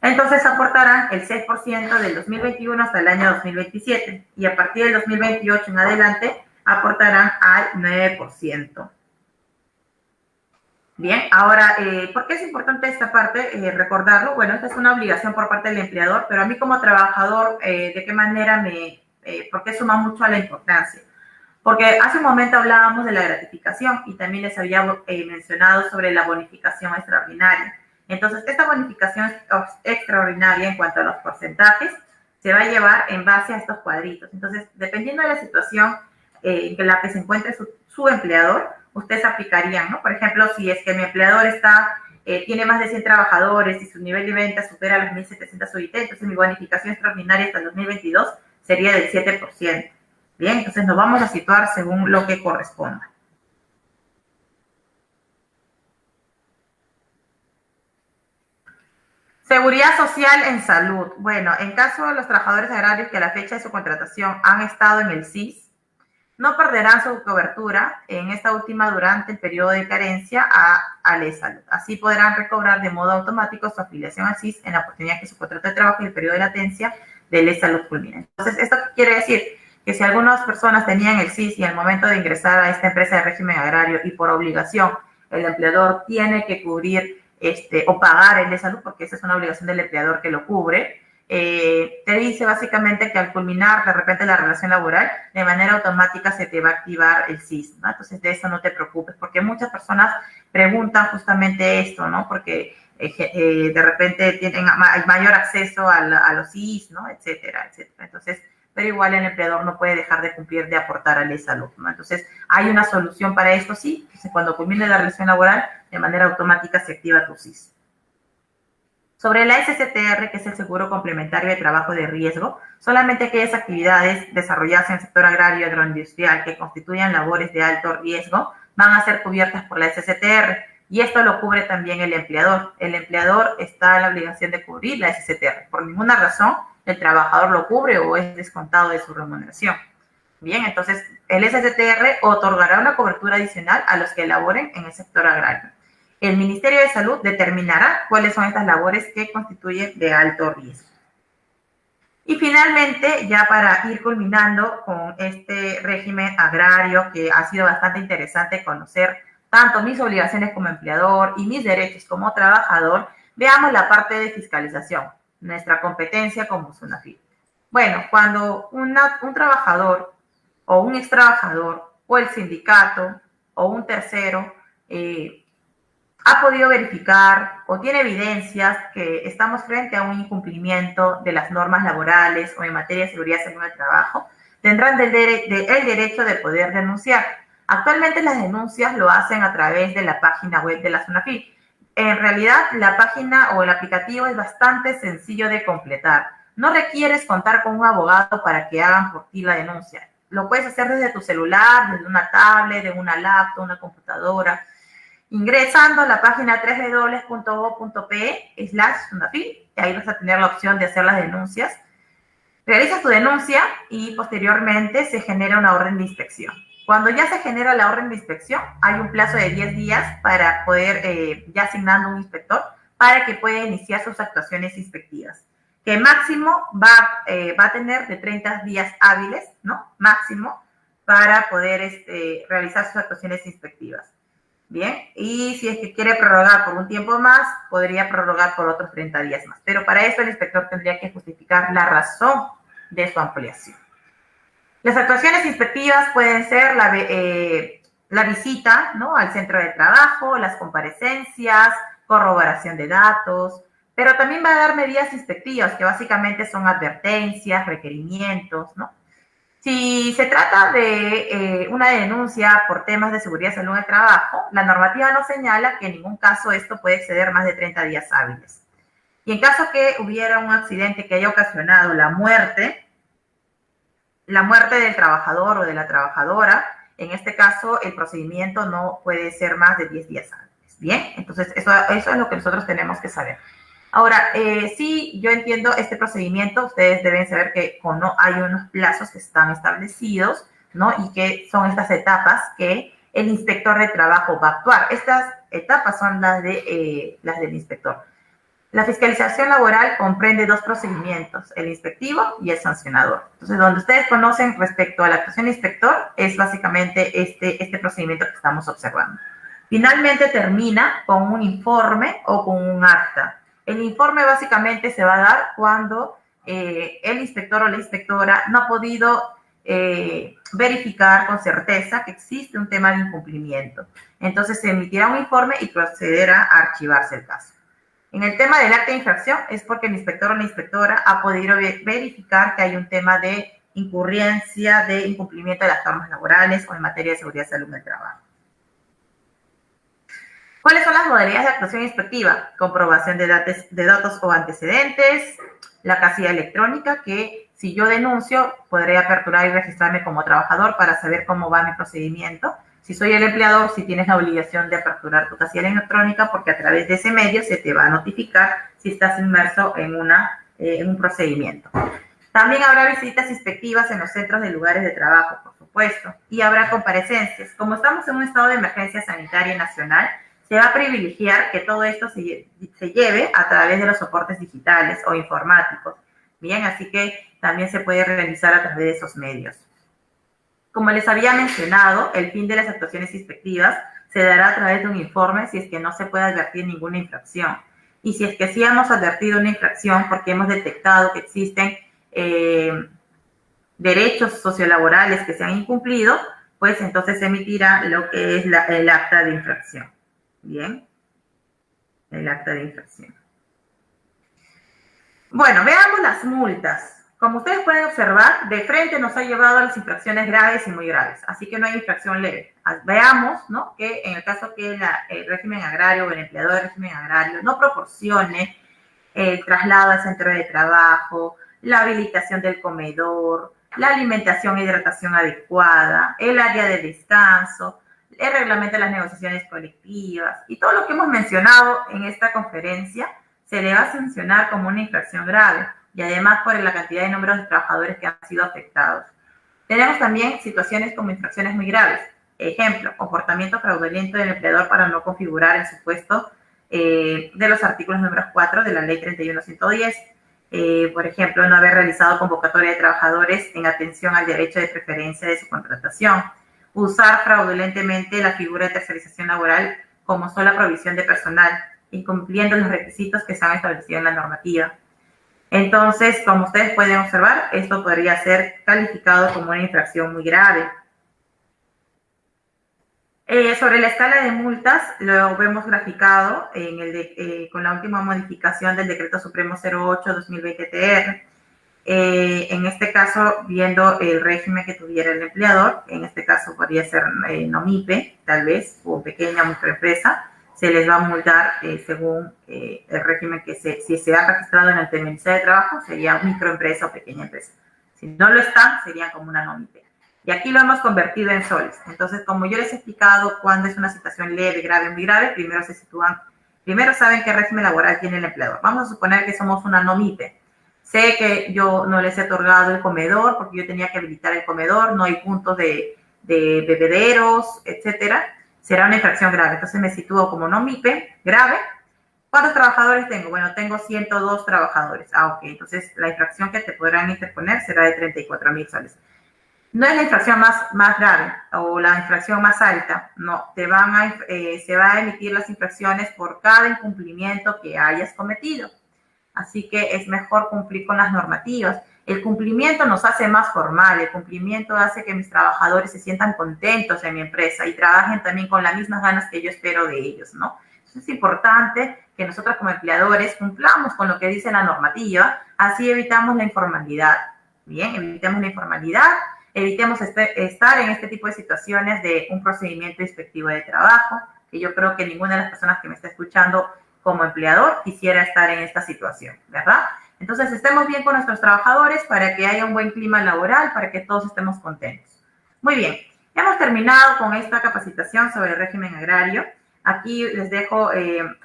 A: entonces aportarán el 6% del 2021 hasta el año 2027. Y a partir del 2028 en adelante aportarán al 9%. Bien, ahora, ¿por qué es importante esta parte? Recordarlo. Bueno, esta es una obligación por parte del empleador, pero a mí como trabajador, ¿de qué manera por qué suma mucho a la importancia? Porque hace un momento hablábamos de la gratificación y también les había mencionado sobre la bonificación extraordinaria. Entonces, esta bonificación extraordinaria en cuanto a los porcentajes se va a llevar en base a estos cuadritos. Entonces, dependiendo de la situación en la que se encuentre su empleador, ustedes aplicarían, ¿no? Por ejemplo, si es que mi empleador tiene más de 100 trabajadores y su nivel de venta supera los 1.700 UIT, entonces mi bonificación extraordinaria hasta el 2022 sería del 7%. Bien, entonces nos vamos a situar según lo que corresponda. Seguridad social en salud. Bueno, en caso de los trabajadores agrarios que a la fecha de su contratación han estado en el SIS, no perderán su cobertura en esta última durante el periodo de carencia a la salud. Así podrán recobrar de modo automático su afiliación al SIS en la oportunidad que su contrato de trabajo y el periodo de latencia de la salud culmine. Entonces, ¿esto qué quiere decir? Que si algunas personas tenían el SIS y al momento de ingresar a esta empresa de régimen agrario y por obligación el empleador tiene que cubrir o pagar el de salud, porque esa es una obligación del empleador que lo cubre, te dice básicamente que al culminar de repente la relación laboral, de manera automática se te va a activar el SIS, ¿no? Entonces de eso no te preocupes, porque muchas personas preguntan justamente esto, ¿no? Porque de repente tienen mayor acceso a los SIS, ¿no? Etcétera, etcétera. Entonces, pero igual el empleador no puede dejar de cumplir, de aportar a la salud, ¿no? Entonces, hay una solución para esto, sí. Entonces, cuando culmine la relación laboral, de manera automática se activa tu SIS. Sobre la SSTR, que es el seguro complementario de trabajo de riesgo, solamente aquellas actividades desarrolladas en el sector agrario agroindustrial que constituyan labores de alto riesgo van a ser cubiertas por la SSTR, y esto lo cubre también el empleador. El empleador está en la obligación de cubrir la SSTR. Por ninguna razón el trabajador lo cubre o es descontado de su remuneración. Bien, entonces el SSTR otorgará una cobertura adicional a los que laboren en el sector agrario. El Ministerio de Salud determinará cuáles son estas labores que constituyen de alto riesgo. Y finalmente, ya para ir culminando con este régimen agrario, que ha sido bastante interesante conocer tanto mis obligaciones como empleador y mis derechos como trabajador, veamos la parte de fiscalización, nuestra competencia como SUNAFIL. Bueno, cuando un trabajador o un ex trabajador o el sindicato o un tercero ha podido verificar o tiene evidencias que estamos frente a un incumplimiento de las normas laborales o en materia de seguridad y salud del trabajo, tendrán el derecho de poder denunciar. Actualmente las denuncias lo hacen a través de la página web de la SUNAFIL. En realidad, la página o el aplicativo es bastante sencillo de completar. No requieres contar con un abogado para que hagan por ti la denuncia. Lo puedes hacer desde tu celular, desde una tablet, de una laptop, una computadora, ingresando a la página www.go.pe/SUNAFIL, y ahí vas a tener la opción de hacer las denuncias. Realizas tu denuncia y posteriormente se genera una orden de inspección. Cuando ya se genera la orden de inspección, hay un plazo de 10 días para poder, ya asignando un inspector, para que pueda iniciar sus actuaciones inspectivas, que máximo va a tener de 30 días hábiles, ¿no? Máximo, para poder realizar sus actuaciones inspectivas. Bien, y si es que quiere prorrogar por un tiempo más, podría prorrogar por otros 30 días más. Pero para eso el inspector tendría que justificar la razón de su ampliación. Las actuaciones inspectivas pueden ser la visita, ¿no?, al centro de trabajo, las comparecencias, corroboración de datos, pero también va a dar medidas inspectivas, que básicamente son advertencias, requerimientos, ¿no? Si se trata de una denuncia por temas de seguridad y salud en el trabajo, la normativa no señala que en ningún caso esto puede exceder más de 30 días hábiles. Y en caso que hubiera un accidente que haya ocasionado la muerte del trabajador o de la trabajadora, en este caso el procedimiento no puede ser más de 10 días hábiles. Bien, entonces eso es lo que nosotros tenemos que saber. Ahora, sí, yo entiendo este procedimiento. Ustedes deben saber que hay unos plazos que están establecidos, ¿no? Y que son estas etapas que el inspector de trabajo va a actuar. Estas etapas son las del inspector. La fiscalización laboral comprende dos procedimientos, el inspectivo y el sancionador. Entonces, donde ustedes conocen respecto a la actuación del inspector, es básicamente este procedimiento que estamos observando. Finalmente termina con un informe o con un acta. El informe básicamente se va a dar cuando el inspector o la inspectora no ha podido verificar con certeza que existe un tema de incumplimiento. Entonces se emitirá un informe y procederá a archivarse el caso. En el tema del acta de infracción es porque el inspector o la inspectora ha podido verificar que hay un tema de incurrencia de incumplimiento de las normas laborales o en materia de seguridad y salud en el trabajo. ¿Cuáles son las modalidades de actuación inspectiva? Comprobación de datos o antecedentes, la casilla electrónica, que si yo denuncio, podré aperturar y registrarme como trabajador para saber cómo va mi procedimiento. Si soy el empleador, si tienes la obligación de aperturar tu casilla electrónica, porque a través de ese medio se te va a notificar si estás inmerso en un procedimiento. También habrá visitas inspectivas en los centros de lugares de trabajo, por supuesto, y habrá comparecencias. Como estamos en un estado de emergencia sanitaria nacional, se va a privilegiar que todo esto se lleve a través de los soportes digitales o informáticos. Bien, así que también se puede realizar a través de esos medios. Como les había mencionado, el fin de las actuaciones inspectivas se dará a través de un informe si es que no se puede advertir ninguna infracción. Y si es que sí hemos advertido una infracción porque hemos detectado que existen derechos sociolaborales que se han incumplido, pues entonces se emitirá lo que es el acta de infracción. Bien, el acta de infracción. Bueno, veamos las multas. Como ustedes pueden observar, de frente nos ha llevado a las infracciones graves y muy graves, así que no hay infracción leve. Veamos, ¿no?, que en el caso que el régimen agrario o el empleador del régimen agrario no proporcione el traslado al centro de trabajo, la habilitación del comedor, la alimentación e hidratación adecuada, el área de descanso, el reglamento de las negociaciones colectivas y todo lo que hemos mencionado en esta conferencia se le va a sancionar como una infracción grave y además por la cantidad de números de trabajadores que han sido afectados. Tenemos también situaciones como infracciones muy graves. Ejemplo, comportamiento fraudulento del empleador para no configurar el supuesto de los artículos números 4 de la ley 31110. Por ejemplo, no haber realizado convocatoria de trabajadores en atención al derecho de preferencia de su contratación. Usar fraudulentemente la figura de tercerización laboral como sola provisión de personal, incumpliendo los requisitos que se han establecido en la normativa. Entonces, como ustedes pueden observar, esto podría ser calificado como una infracción muy grave. Sobre la escala de multas, lo vemos graficado con la última modificación del Decreto Supremo 08-2020-TR. En este caso, viendo el régimen que tuviera el empleador, en este caso podría ser NOMIPE, tal vez, o pequeña microempresa, se les va a multar según el régimen que si se ha registrado en el Ministerio de Trabajo, sería microempresa o pequeña empresa. Si no lo están, serían como una NOMIPE. Y aquí lo hemos convertido en soles. Entonces, como yo les he explicado cuándo es una situación leve, grave, muy grave, primero saben qué régimen laboral tiene el empleador. Vamos a suponer que somos una NOMIPE. Sé que yo no les he otorgado el comedor porque yo tenía que habilitar el comedor, no hay puntos de bebederos, etcétera. Será una infracción grave. Entonces me sitúo como NOMIPE, grave. ¿Cuántos trabajadores tengo? Bueno, tengo 102 trabajadores. Ok, entonces la infracción que te podrán interponer será de 34.000 soles. No es la infracción más grave o la infracción más alta, no, se van a emitir las infracciones por cada incumplimiento que hayas cometido. Así que es mejor cumplir con las normativas. El cumplimiento nos hace más formal, el cumplimiento hace que mis trabajadores se sientan contentos en mi empresa y trabajen también con las mismas ganas que yo espero de ellos, ¿no? Entonces es importante que nosotros como empleadores cumplamos con lo que dice la normativa, así evitamos la informalidad. Bien, evitemos la informalidad, evitemos estar en este tipo de situaciones de un procedimiento inspectivo de trabajo, que yo creo que ninguna de las personas que me está escuchando como empleador quisiera estar en esta situación, ¿verdad? Entonces, estemos bien con nuestros trabajadores para que haya un buen clima laboral, para que todos estemos contentos. Muy bien, ya hemos terminado con esta capacitación sobre el régimen agrario. Aquí les dejo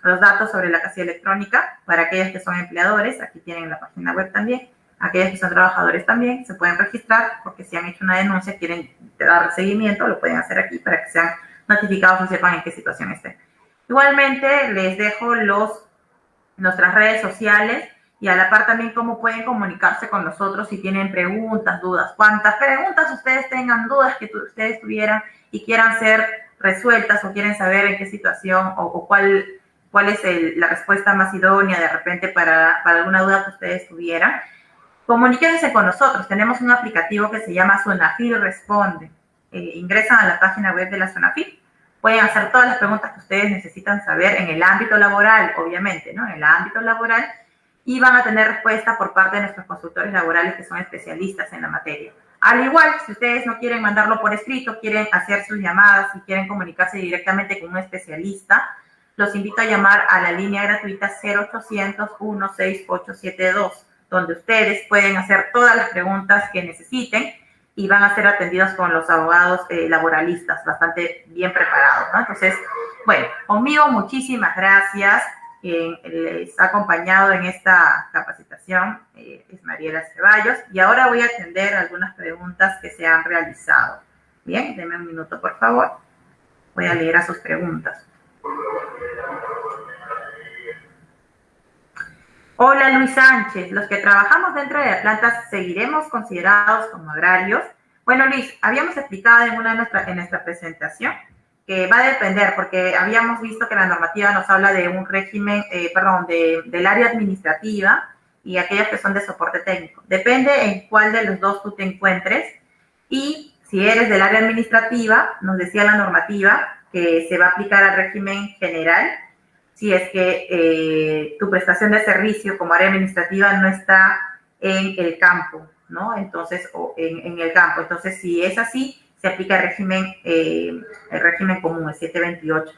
A: los datos sobre la casilla electrónica para aquellos que son empleadores. Aquí tienen la página web también. Aquellos que son trabajadores también se pueden registrar porque si han hecho una denuncia, quieren dar seguimiento, lo pueden hacer aquí para que sean notificados y sepan en qué situación estén. Igualmente, les dejo nuestras redes sociales y a la par también cómo pueden comunicarse con nosotros si tienen preguntas, dudas. Cuantas preguntas ustedes tengan, dudas que ustedes tuvieran y quieran ser resueltas o quieren saber en qué situación o cuál es la respuesta más idónea de repente para alguna duda que ustedes tuvieran, comuníquense con nosotros. Tenemos un aplicativo que se llama Sonafil Responde. Ingresan a la página web de la Sonafil, pueden hacer todas las preguntas que ustedes necesitan saber en el ámbito laboral, obviamente, ¿no? En el ámbito laboral, y van a tener respuesta por parte de nuestros consultores laborales que son especialistas en la materia. Al igual, si ustedes no quieren mandarlo por escrito, quieren hacer sus llamadas y quieren comunicarse directamente con un especialista, los invito a llamar a la línea gratuita 0800-16872, donde ustedes pueden hacer todas las preguntas que necesiten y van a ser atendidos con los abogados laboralistas, bastante bien preparados, ¿no? Entonces, bueno, conmigo muchísimas gracias. Quien les ha acompañado en esta capacitación es Mariela Ceballos, y ahora voy a atender algunas preguntas que se han realizado. Bien, denme un minuto, por favor. Voy a leer a sus preguntas. Hola, Luis Sánchez. ¿Los que trabajamos dentro de la planta seguiremos considerados como agrarios? Bueno, Luis, habíamos explicado en nuestra presentación que va a depender, porque habíamos visto que la normativa nos habla de un régimen, del área administrativa y aquellas que son de soporte técnico. Depende en cuál de los dos tú te encuentres, y si eres del área administrativa, nos decía la normativa que se va a aplicar al régimen general si es que tu prestación de servicio como área administrativa no está en el campo, ¿no? Entonces, o en el campo. Entonces, si es así, se aplica el régimen común, el 728.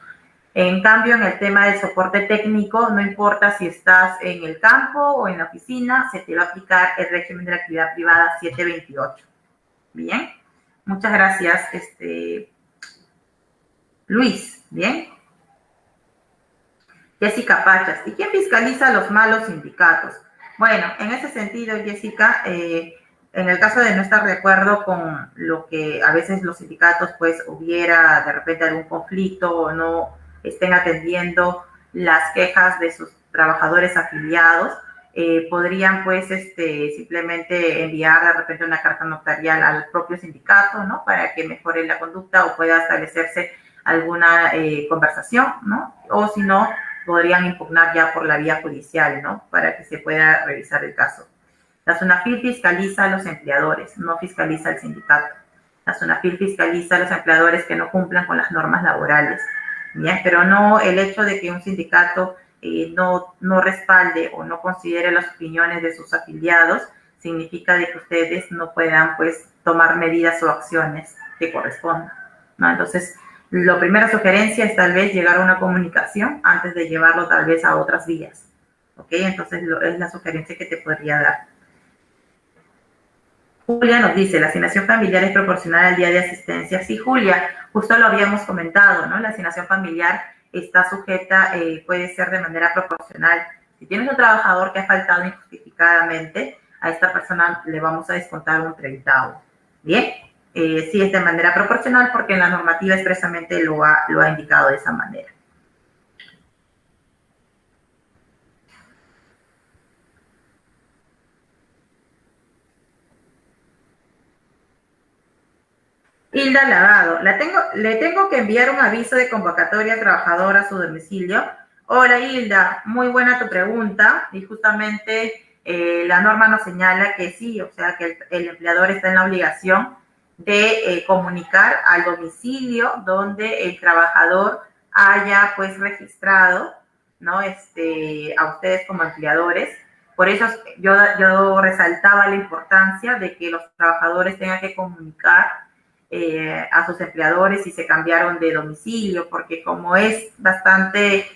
A: En cambio, en el tema del soporte técnico, no importa si estás en el campo o en la oficina, se te va a aplicar el régimen de la actividad privada 728. Bien, muchas gracias, Luis. Bien. Jessica Pachas, ¿y quién fiscaliza los malos sindicatos? Bueno, en ese sentido, Jessica, en el caso de no estar de acuerdo con lo que a veces los sindicatos, pues, hubiera de repente algún conflicto o no estén atendiendo las quejas de sus trabajadores afiliados, podrían, pues, simplemente enviar de repente una carta notarial al propio sindicato, ¿no? Para que mejore la conducta o pueda establecerse alguna conversación, ¿no? O si no, podrían impugnar ya por la vía judicial, ¿no? Para que se pueda revisar el caso. La SUNAFIL fiscaliza a los empleadores, no fiscaliza al sindicato. La SUNAFIL fiscaliza a los empleadores que no cumplan con las normas laborales, ¿bien? Pero no el hecho de que un sindicato no respalde o no considere las opiniones de sus afiliados significa de que ustedes no puedan, pues, tomar medidas o acciones que correspondan, ¿no? Entonces, la primera sugerencia es tal vez llegar a una comunicación antes de llevarlo tal vez a otras vías, ¿ok? Entonces, es la sugerencia que te podría dar. Julia nos dice, ¿la asignación familiar es proporcional al día de asistencia? Sí, Julia, justo lo habíamos comentado, ¿no? La asignación familiar está sujeta, puede ser de manera proporcional. Si tienes un trabajador que ha faltado injustificadamente, a esta persona le vamos a descontar un 30avo. Bien, sí es de manera proporcional porque en la normativa expresamente lo ha indicado de esa manera. Hilda Lavado, le tengo que enviar un aviso de convocatoria al trabajador a su domicilio. Hola Hilda, muy buena tu pregunta, y justamente la norma nos señala que sí, o sea que el empleador está en la obligación de comunicar al domicilio donde el trabajador haya, pues, registrado, ¿no? A ustedes como empleadores. Por eso yo resaltaba la importancia de que los trabajadores tengan que comunicar a sus empleadores si se cambiaron de domicilio, porque como es bastante,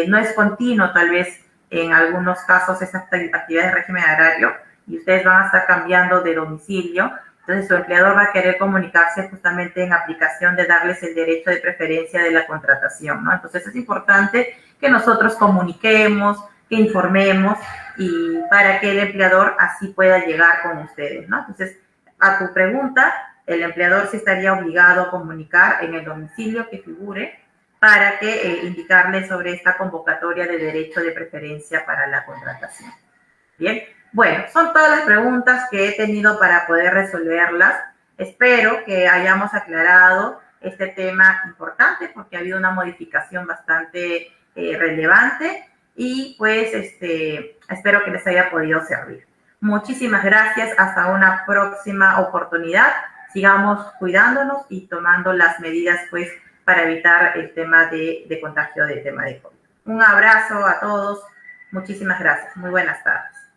A: no es continuo tal vez en algunos casos esas actividades de régimen agrario y ustedes van a estar cambiando de domicilio, entonces su empleador va a querer comunicarse justamente en aplicación de darles el derecho de preferencia de la contratación, ¿no? Entonces es importante que nosotros comuniquemos, que informemos, y para que el empleador así pueda llegar con ustedes, ¿no? Entonces, a tu pregunta, el empleador sí estaría obligado a comunicar en el domicilio que figure para que indicarle sobre esta convocatoria de derecho de preferencia para la contratación. Bien, bueno, son todas las preguntas que he tenido para poder resolverlas. Espero que hayamos aclarado este tema importante porque ha habido una modificación bastante relevante y pues espero que les haya podido servir. Muchísimas gracias, hasta una próxima oportunidad. Sigamos cuidándonos y tomando las medidas pues para evitar el tema de contagio del tema de COVID. Un abrazo a todos, muchísimas gracias, muy buenas tardes.